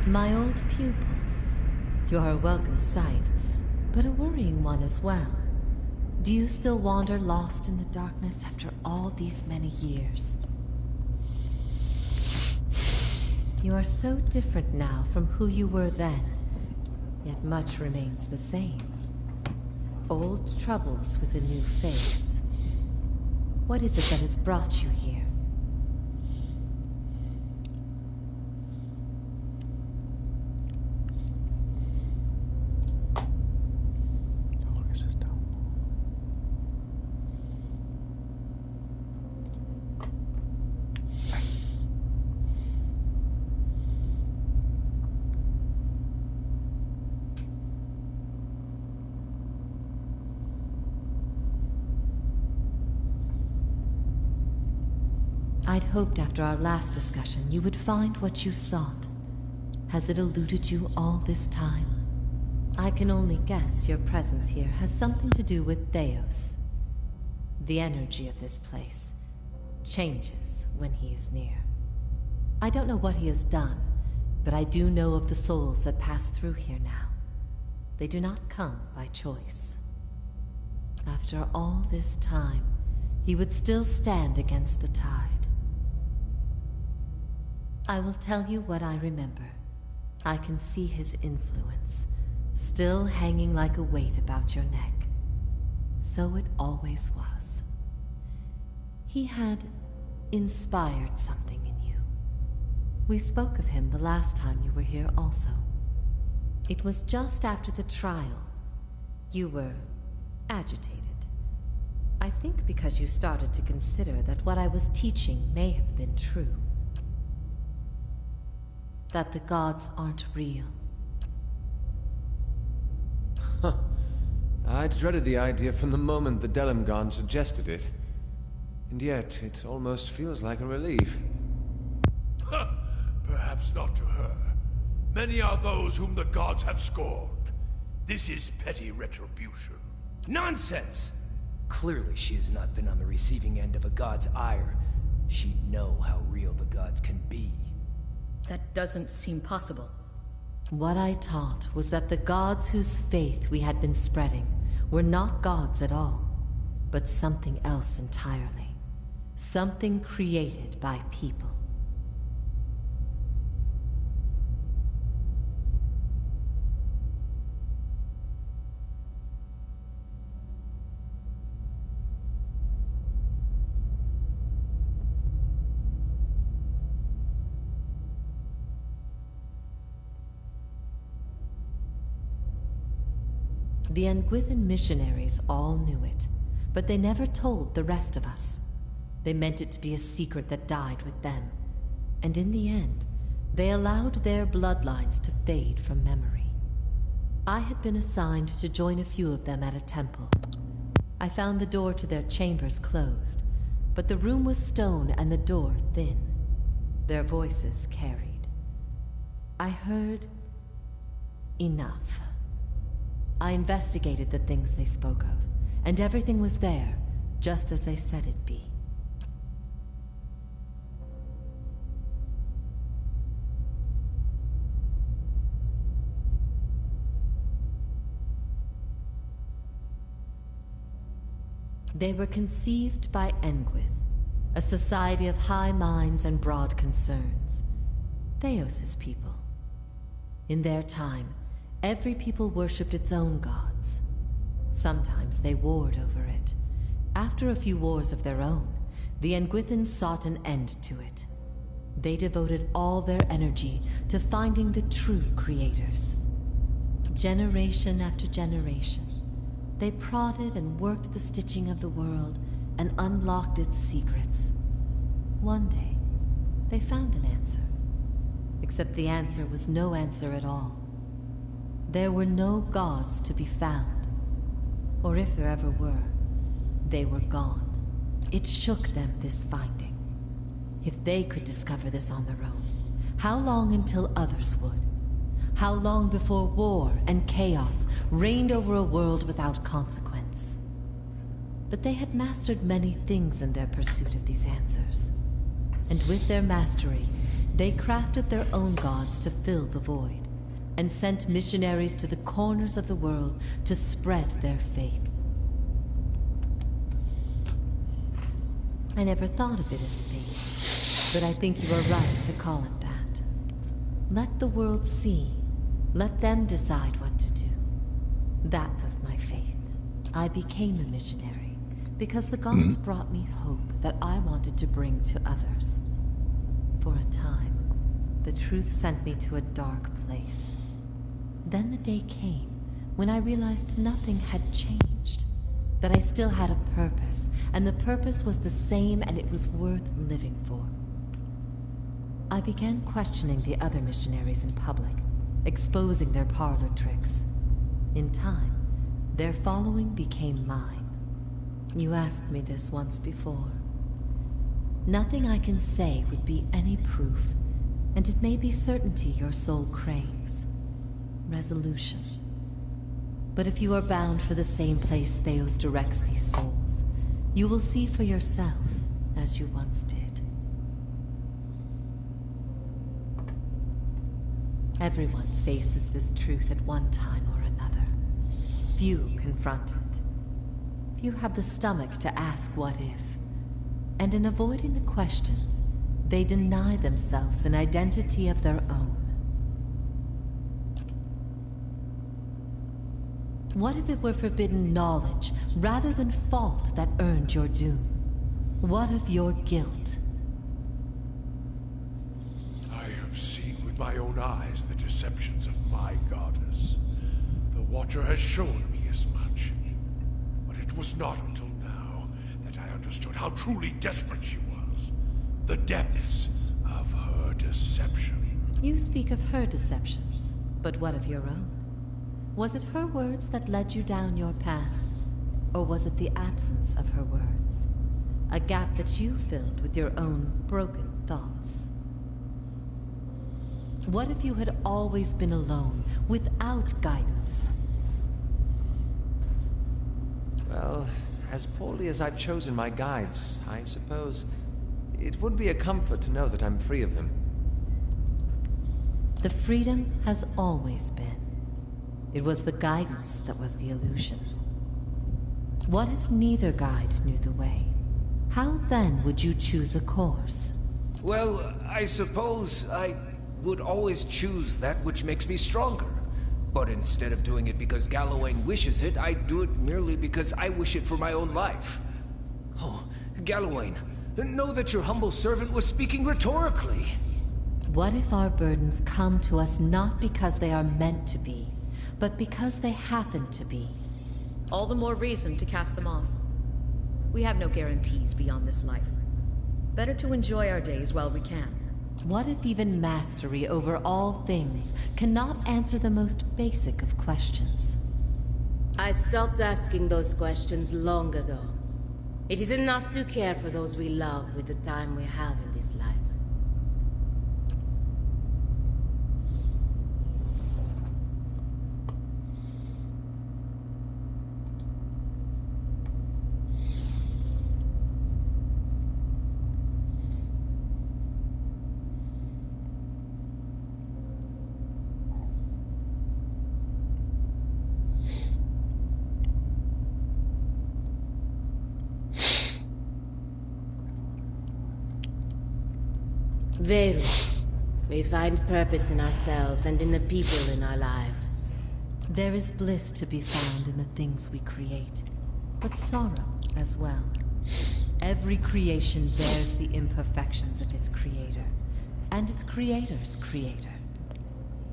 My old pupil. You are a welcome sight, but a worrying one as well. Do you still wander lost in the darkness after all these many years? You are so different now from who you were then, yet much remains the same. Old troubles with a new face. What is it that has brought you here? I'd hoped after our last discussion you would find what you sought. Has it eluded you all this time? I can only guess your presence here has something to do with Theos. The energy of this place changes when he is near. I don't know what he has done, but I do know of the souls that pass through here now. They do not come by choice. After all this time, he would still stand against the tide. I will tell you what I remember. I can see his influence, still hanging like a weight about your neck. So it always was. He had inspired something in you. We spoke of him the last time you were here also. It was just after the trial. You were agitated. I think because you started to consider that what I was teaching may have been true. That the gods aren't real. Huh. I'd dreaded the idea from the moment the Delimgon suggested it. And yet, it almost feels like a relief. Perhaps not to her. Many are those whom the gods have scorned. This is petty retribution. Nonsense! Clearly she has not been on the receiving end of a god's ire. She'd know how real the gods can be. That doesn't seem possible. What I taught was that the gods whose faith we had been spreading were not gods at all, but something else entirely. Something created by people. The Anguithan missionaries all knew it, but they never told the rest of us. They meant it to be a secret that died with them. And in the end, they allowed their bloodlines to fade from memory. I had been assigned to join a few of them at a temple. I found the door to their chambers closed, but the room was stone and the door thin. Their voices carried. I heard enough. I investigated the things they spoke of, and everything was there, just as they said it'd be. They were conceived by Engwith, a society of high minds and broad concerns. Theos's people. In their time, every people worshipped its own gods. Sometimes they warred over it. After a few wars of their own, the Anguithans sought an end to it. They devoted all their energy to finding the true creators. Generation after generation, they prodded and worked the stitching of the world and unlocked its secrets. One day, they found an answer. Except the answer was no answer at all. There were no gods to be found. Or if there ever were, they were gone. It shook them, this finding. If they could discover this on their own, how long until others would? How long before war and chaos reigned over a world without consequence? But they had mastered many things in their pursuit of these answers. And with their mastery, they crafted their own gods to fill the void, and sent missionaries to the corners of the world to spread their faith. I never thought of it as faith, but I think you are right to call it that. Let the world see. Let them decide what to do. That was my faith. I became a missionary because the gods brought me hope that I wanted to bring to others. For a time, the truth sent me to a dark place. Then the day came when I realized nothing had changed, that I still had a purpose, and the purpose was the same and it was worth living for. I began questioning the other missionaries in public, exposing their parlor tricks. In time, their following became mine. You asked me this once before. Nothing I can say would be any proof, and it may be certainty your soul craves. Resolution. But if you are bound for the same place Theos directs these souls, you will see for yourself as you once did. Everyone faces this truth at one time or another. Few confront it. Few have the stomach to ask what if. And in avoiding the question, they deny themselves an identity of their own. What if it were forbidden knowledge rather than fault that earned your doom? What of your guilt? I have seen with my own eyes the deceptions of my goddess. The Watcher has shown me as much. But it was not until now that I understood how truly desperate she was. The depths of her deception. You speak of her deceptions, but what of your own? Was it her words that led you down your path? Or was it the absence of her words? A gap that you filled with your own broken thoughts? What if you had always been alone, without guidance? Well, as poorly as I've chosen my guides, I suppose it would be a comfort to know that I'm free of them. The freedom has always been. It was the guidance that was the illusion. What if neither guide knew the way? How then would you choose a course? Well, I suppose I would always choose that which makes me stronger. But instead of doing it because Galawain wishes it, I do it merely because I wish it for my own life. Oh, Galawain, know that your humble servant was speaking rhetorically. What if our burdens come to us not because they are meant to be, but because they happen to be? All the more reason to cast them off. We have no guarantees beyond this life. Better to enjoy our days while we can. What if even mastery over all things cannot answer the most basic of questions? I stopped asking those questions long ago. It is enough to care for those we love with the time we have in this life. Verus, we find purpose in ourselves and in the people in our lives. There is bliss to be found in the things we create, but sorrow as well. Every creation bears the imperfections of its creator, and its creator's creator.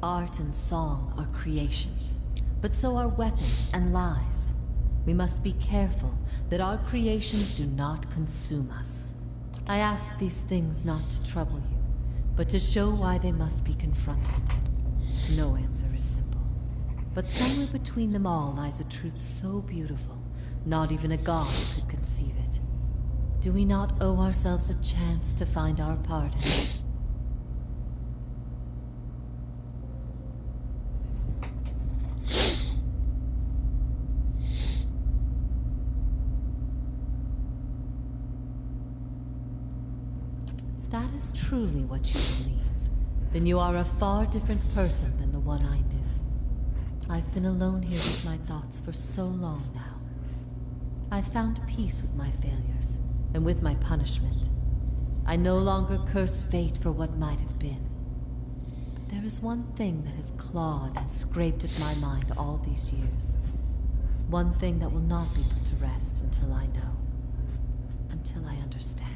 Art and song are creations, but so are weapons and lies. We must be careful that our creations do not consume us. I ask these things not to trouble you, but to show why they must be confronted. No answer is simple, but somewhere between them all lies a truth so beautiful, not even a god could conceive it. Do we not owe ourselves a chance to find our part in it? If that is truly what you believe, then you are a far different person than the one I knew. I've been alone here with my thoughts for so long now. I've found peace with my failures, and with my punishment. I no longer curse fate for what might have been. But there is one thing that has clawed and scraped at my mind all these years. One thing that will not be put to rest until I know. Until I understand.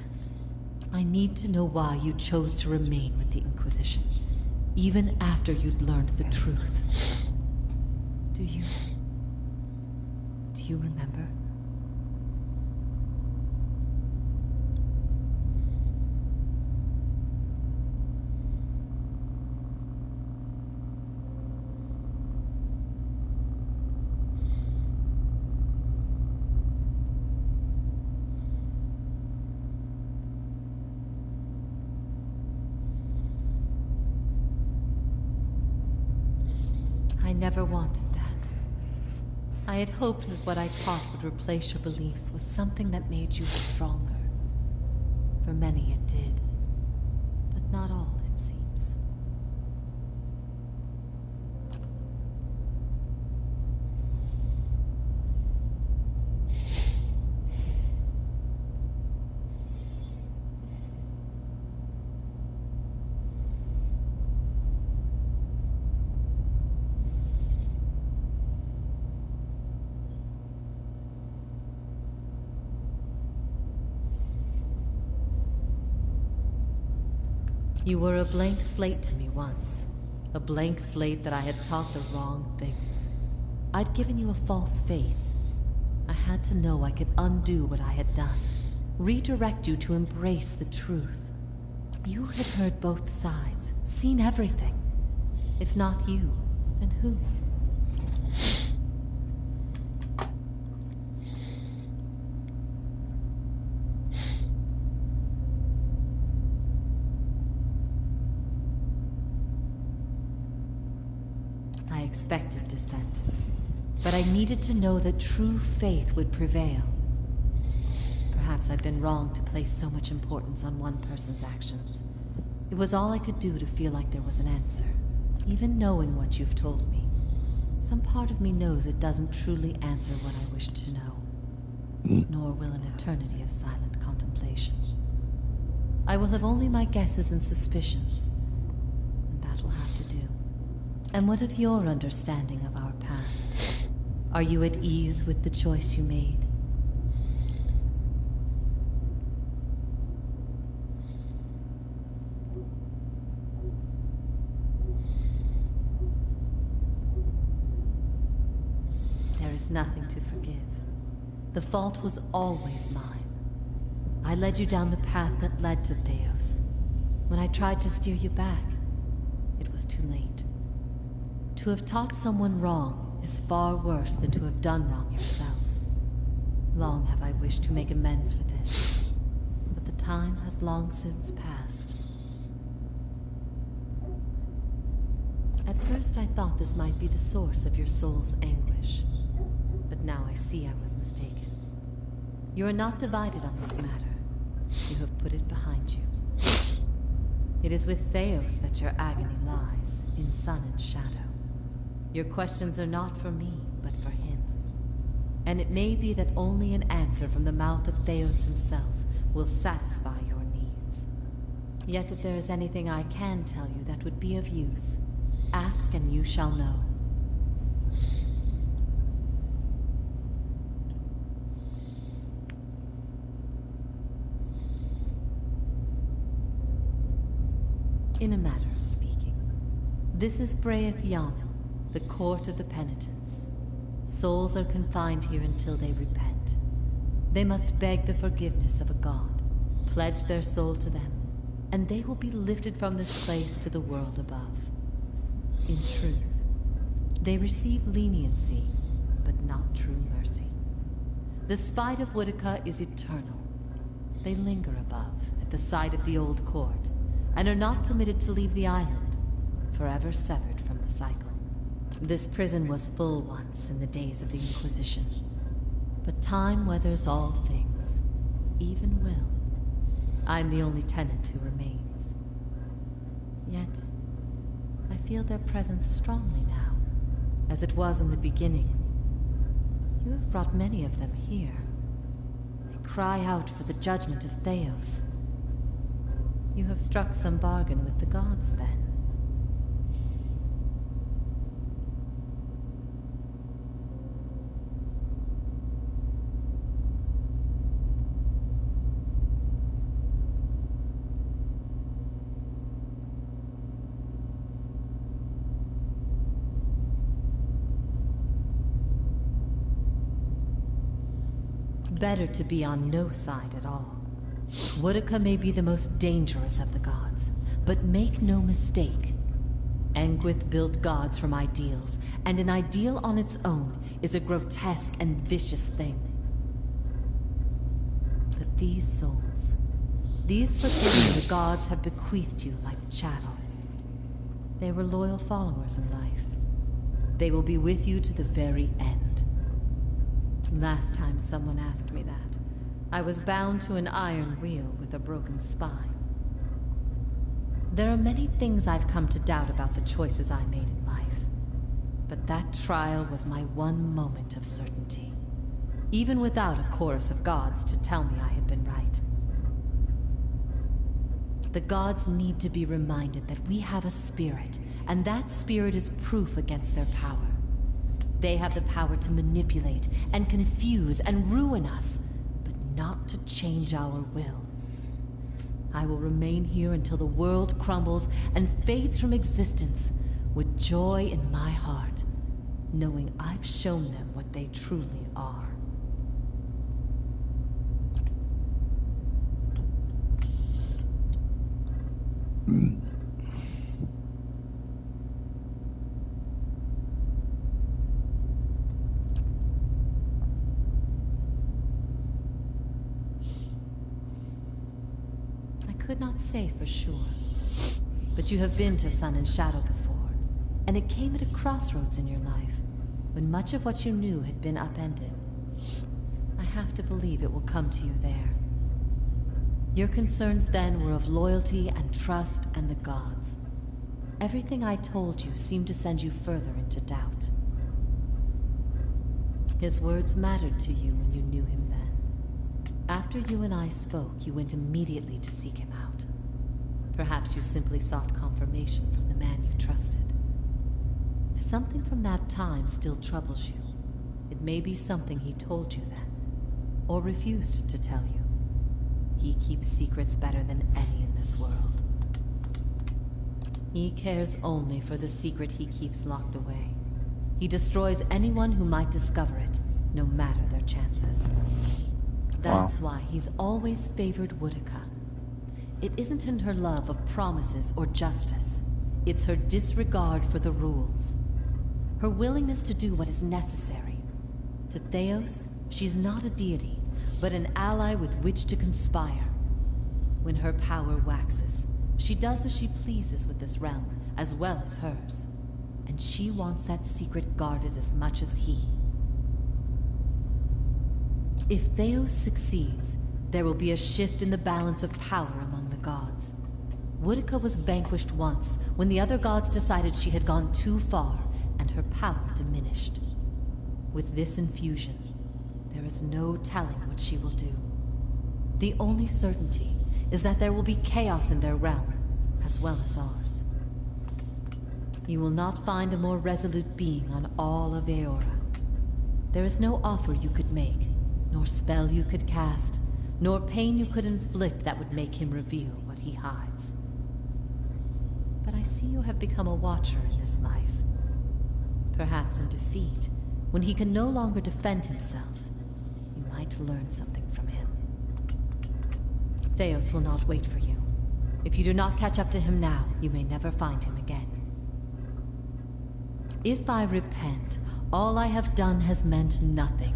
I need to know why you chose to remain with the Inquisition, even after you'd learned the truth. Do you remember? I never wanted that. I had hoped that what I taught would replace your beliefs with something that made you stronger. For many it did, but not all, it seems. You were a blank slate to me once. A blank slate that I had taught the wrong things. I'd given you a false faith. I had to know I could undo what I had done. Redirect you to embrace the truth. You had heard both sides, seen everything. If not you, then who? I expected dissent, but I needed to know that true faith would prevail. Perhaps I'd been wrong to place so much importance on one person's actions. It was all I could do to feel like there was an answer. Even knowing what you've told me, some part of me knows it doesn't truly answer what I wished to know. Nor will an eternity of silent contemplation. I will have only my guesses and suspicions, and that will have to do. And what of your understanding of our past? Are you at ease with the choice you made? There is nothing to forgive. The fault was always mine. I led you down the path that led to Theos. When I tried to steer you back, it was too late. To have taught someone wrong is far worse than to have done wrong yourself. Long have I wished to make amends for this, but the time has long since passed. At first I thought this might be the source of your soul's anguish, but now I see I was mistaken. You are not divided on this matter. You have put it behind you. It is with Theos that your agony lies, in sun and shadow. Your questions are not for me, but for him. And it may be that only an answer from the mouth of Theos himself will satisfy your needs. Yet if there is anything I can tell you that would be of use, ask and you shall know. In a matter of speaking, this is Braeth Yamen, the court of the penitents. Souls are confined here until they repent. They must beg the forgiveness of a god, pledge their soul to them, and they will be lifted from this place to the world above. In truth, they receive leniency, but not true mercy. The spite of Woedica is eternal. They linger above, at the site of the old court, and are not permitted to leave the island, forever severed from the cycle. This prison was full once in the days of the Inquisition, but time weathers all things, even will. I'm the only tenant who remains. Yet, I feel their presence strongly now, as it was in the beginning. You have brought many of them here. They cry out for the judgment of Theos. You have struck some bargain with the gods, then. Better to be on no side at all. Woedica may be the most dangerous of the gods, but make no mistake. Engwith built gods from ideals, and an ideal on its own is a grotesque and vicious thing. But these souls, these for whom the gods have bequeathed you like chattel, they were loyal followers in life. They will be with you to the very end. Last time someone asked me that, I was bound to an iron wheel with a broken spine. There are many things I've come to doubt about the choices I made in life. But that trial was my one moment of certainty. Even without a chorus of gods to tell me I had been right. The gods need to be reminded that we have a spirit, and that spirit is proof against their power. They have the power to manipulate and confuse and ruin us, but not to change our will. I will remain here until the world crumbles and fades from existence, with joy in my heart, knowing I've shown them what they truly are. I could not say for sure, but you have been to Sun and Shadow before, and it came at a crossroads in your life, when much of what you knew had been upended. I have to believe it will come to you there. Your concerns then were of loyalty and trust and the gods. Everything I told you seemed to send you further into doubt. His words mattered to you when you knew him then. After you and I spoke, you went immediately to seek him out. Perhaps you simply sought confirmation from the man you trusted. If something from that time still troubles you, it may be something he told you then, or refused to tell you. He keeps secrets better than any in this world. He cares only for the secret he keeps locked away. He destroys anyone who might discover it, no matter their chances. That's why he's always favored Woedica. It isn't in her love of promises or justice. It's her disregard for the rules. Her willingness to do what is necessary. To Theos, she's not a deity, but an ally with which to conspire. When her power waxes, she does as she pleases with this realm, as well as hers. And she wants that secret guarded as much as he. If Theos succeeds, there will be a shift in the balance of power among the gods. Woedica was vanquished once, when the other gods decided she had gone too far, and her power diminished. With this infusion, there is no telling what she will do. The only certainty is that there will be chaos in their realm, as well as ours. You will not find a more resolute being on all of Eora. There is no offer you could make, nor spell you could cast, nor pain you could inflict that would make him reveal what he hides. But I see you have become a watcher in this life. Perhaps in defeat, when he can no longer defend himself, you might learn something from him. Theos will not wait for you. If you do not catch up to him now, you may never find him again. If I repent, all I have done has meant nothing.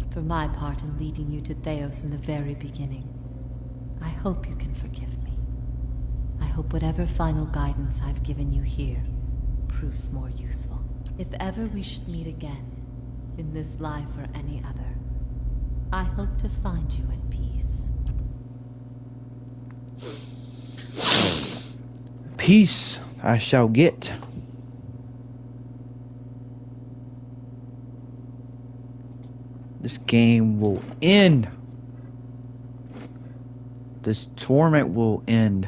For my part in leading you to Theos in the very beginning, I hope you can forgive me. I hope whatever final guidance I've given you here proves more useful. If ever we should meet again, in this life or any other, I hope to find you at peace. Peace I shall get. This game will end. This torment will end.